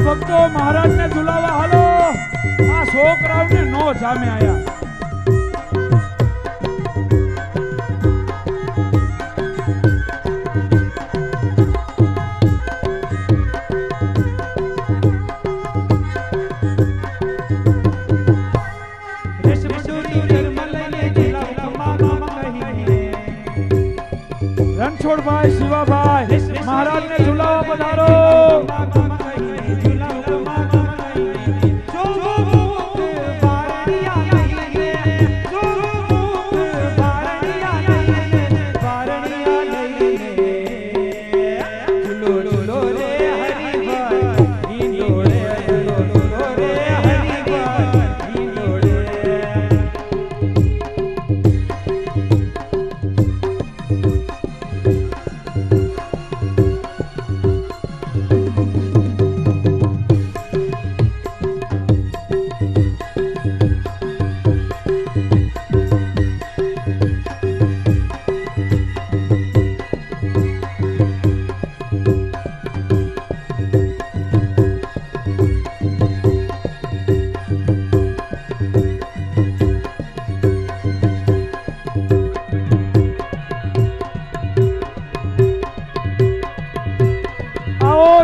ભક્તો મહારાજને ઝુલાવા હાલો. આ છોકરાઓને નો જામે આયા. રણછોડભાઈ શિવાભાઈ મહારાજને ઝુલાવા પધારો.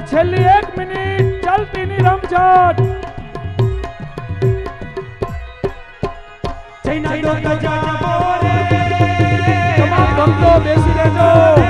છેલ્લી 1 મિનિટ ચાલતી ની રમઝટ. જૈના તો ગજા બોરે તમામ ભક્તો બેસી રહેજો.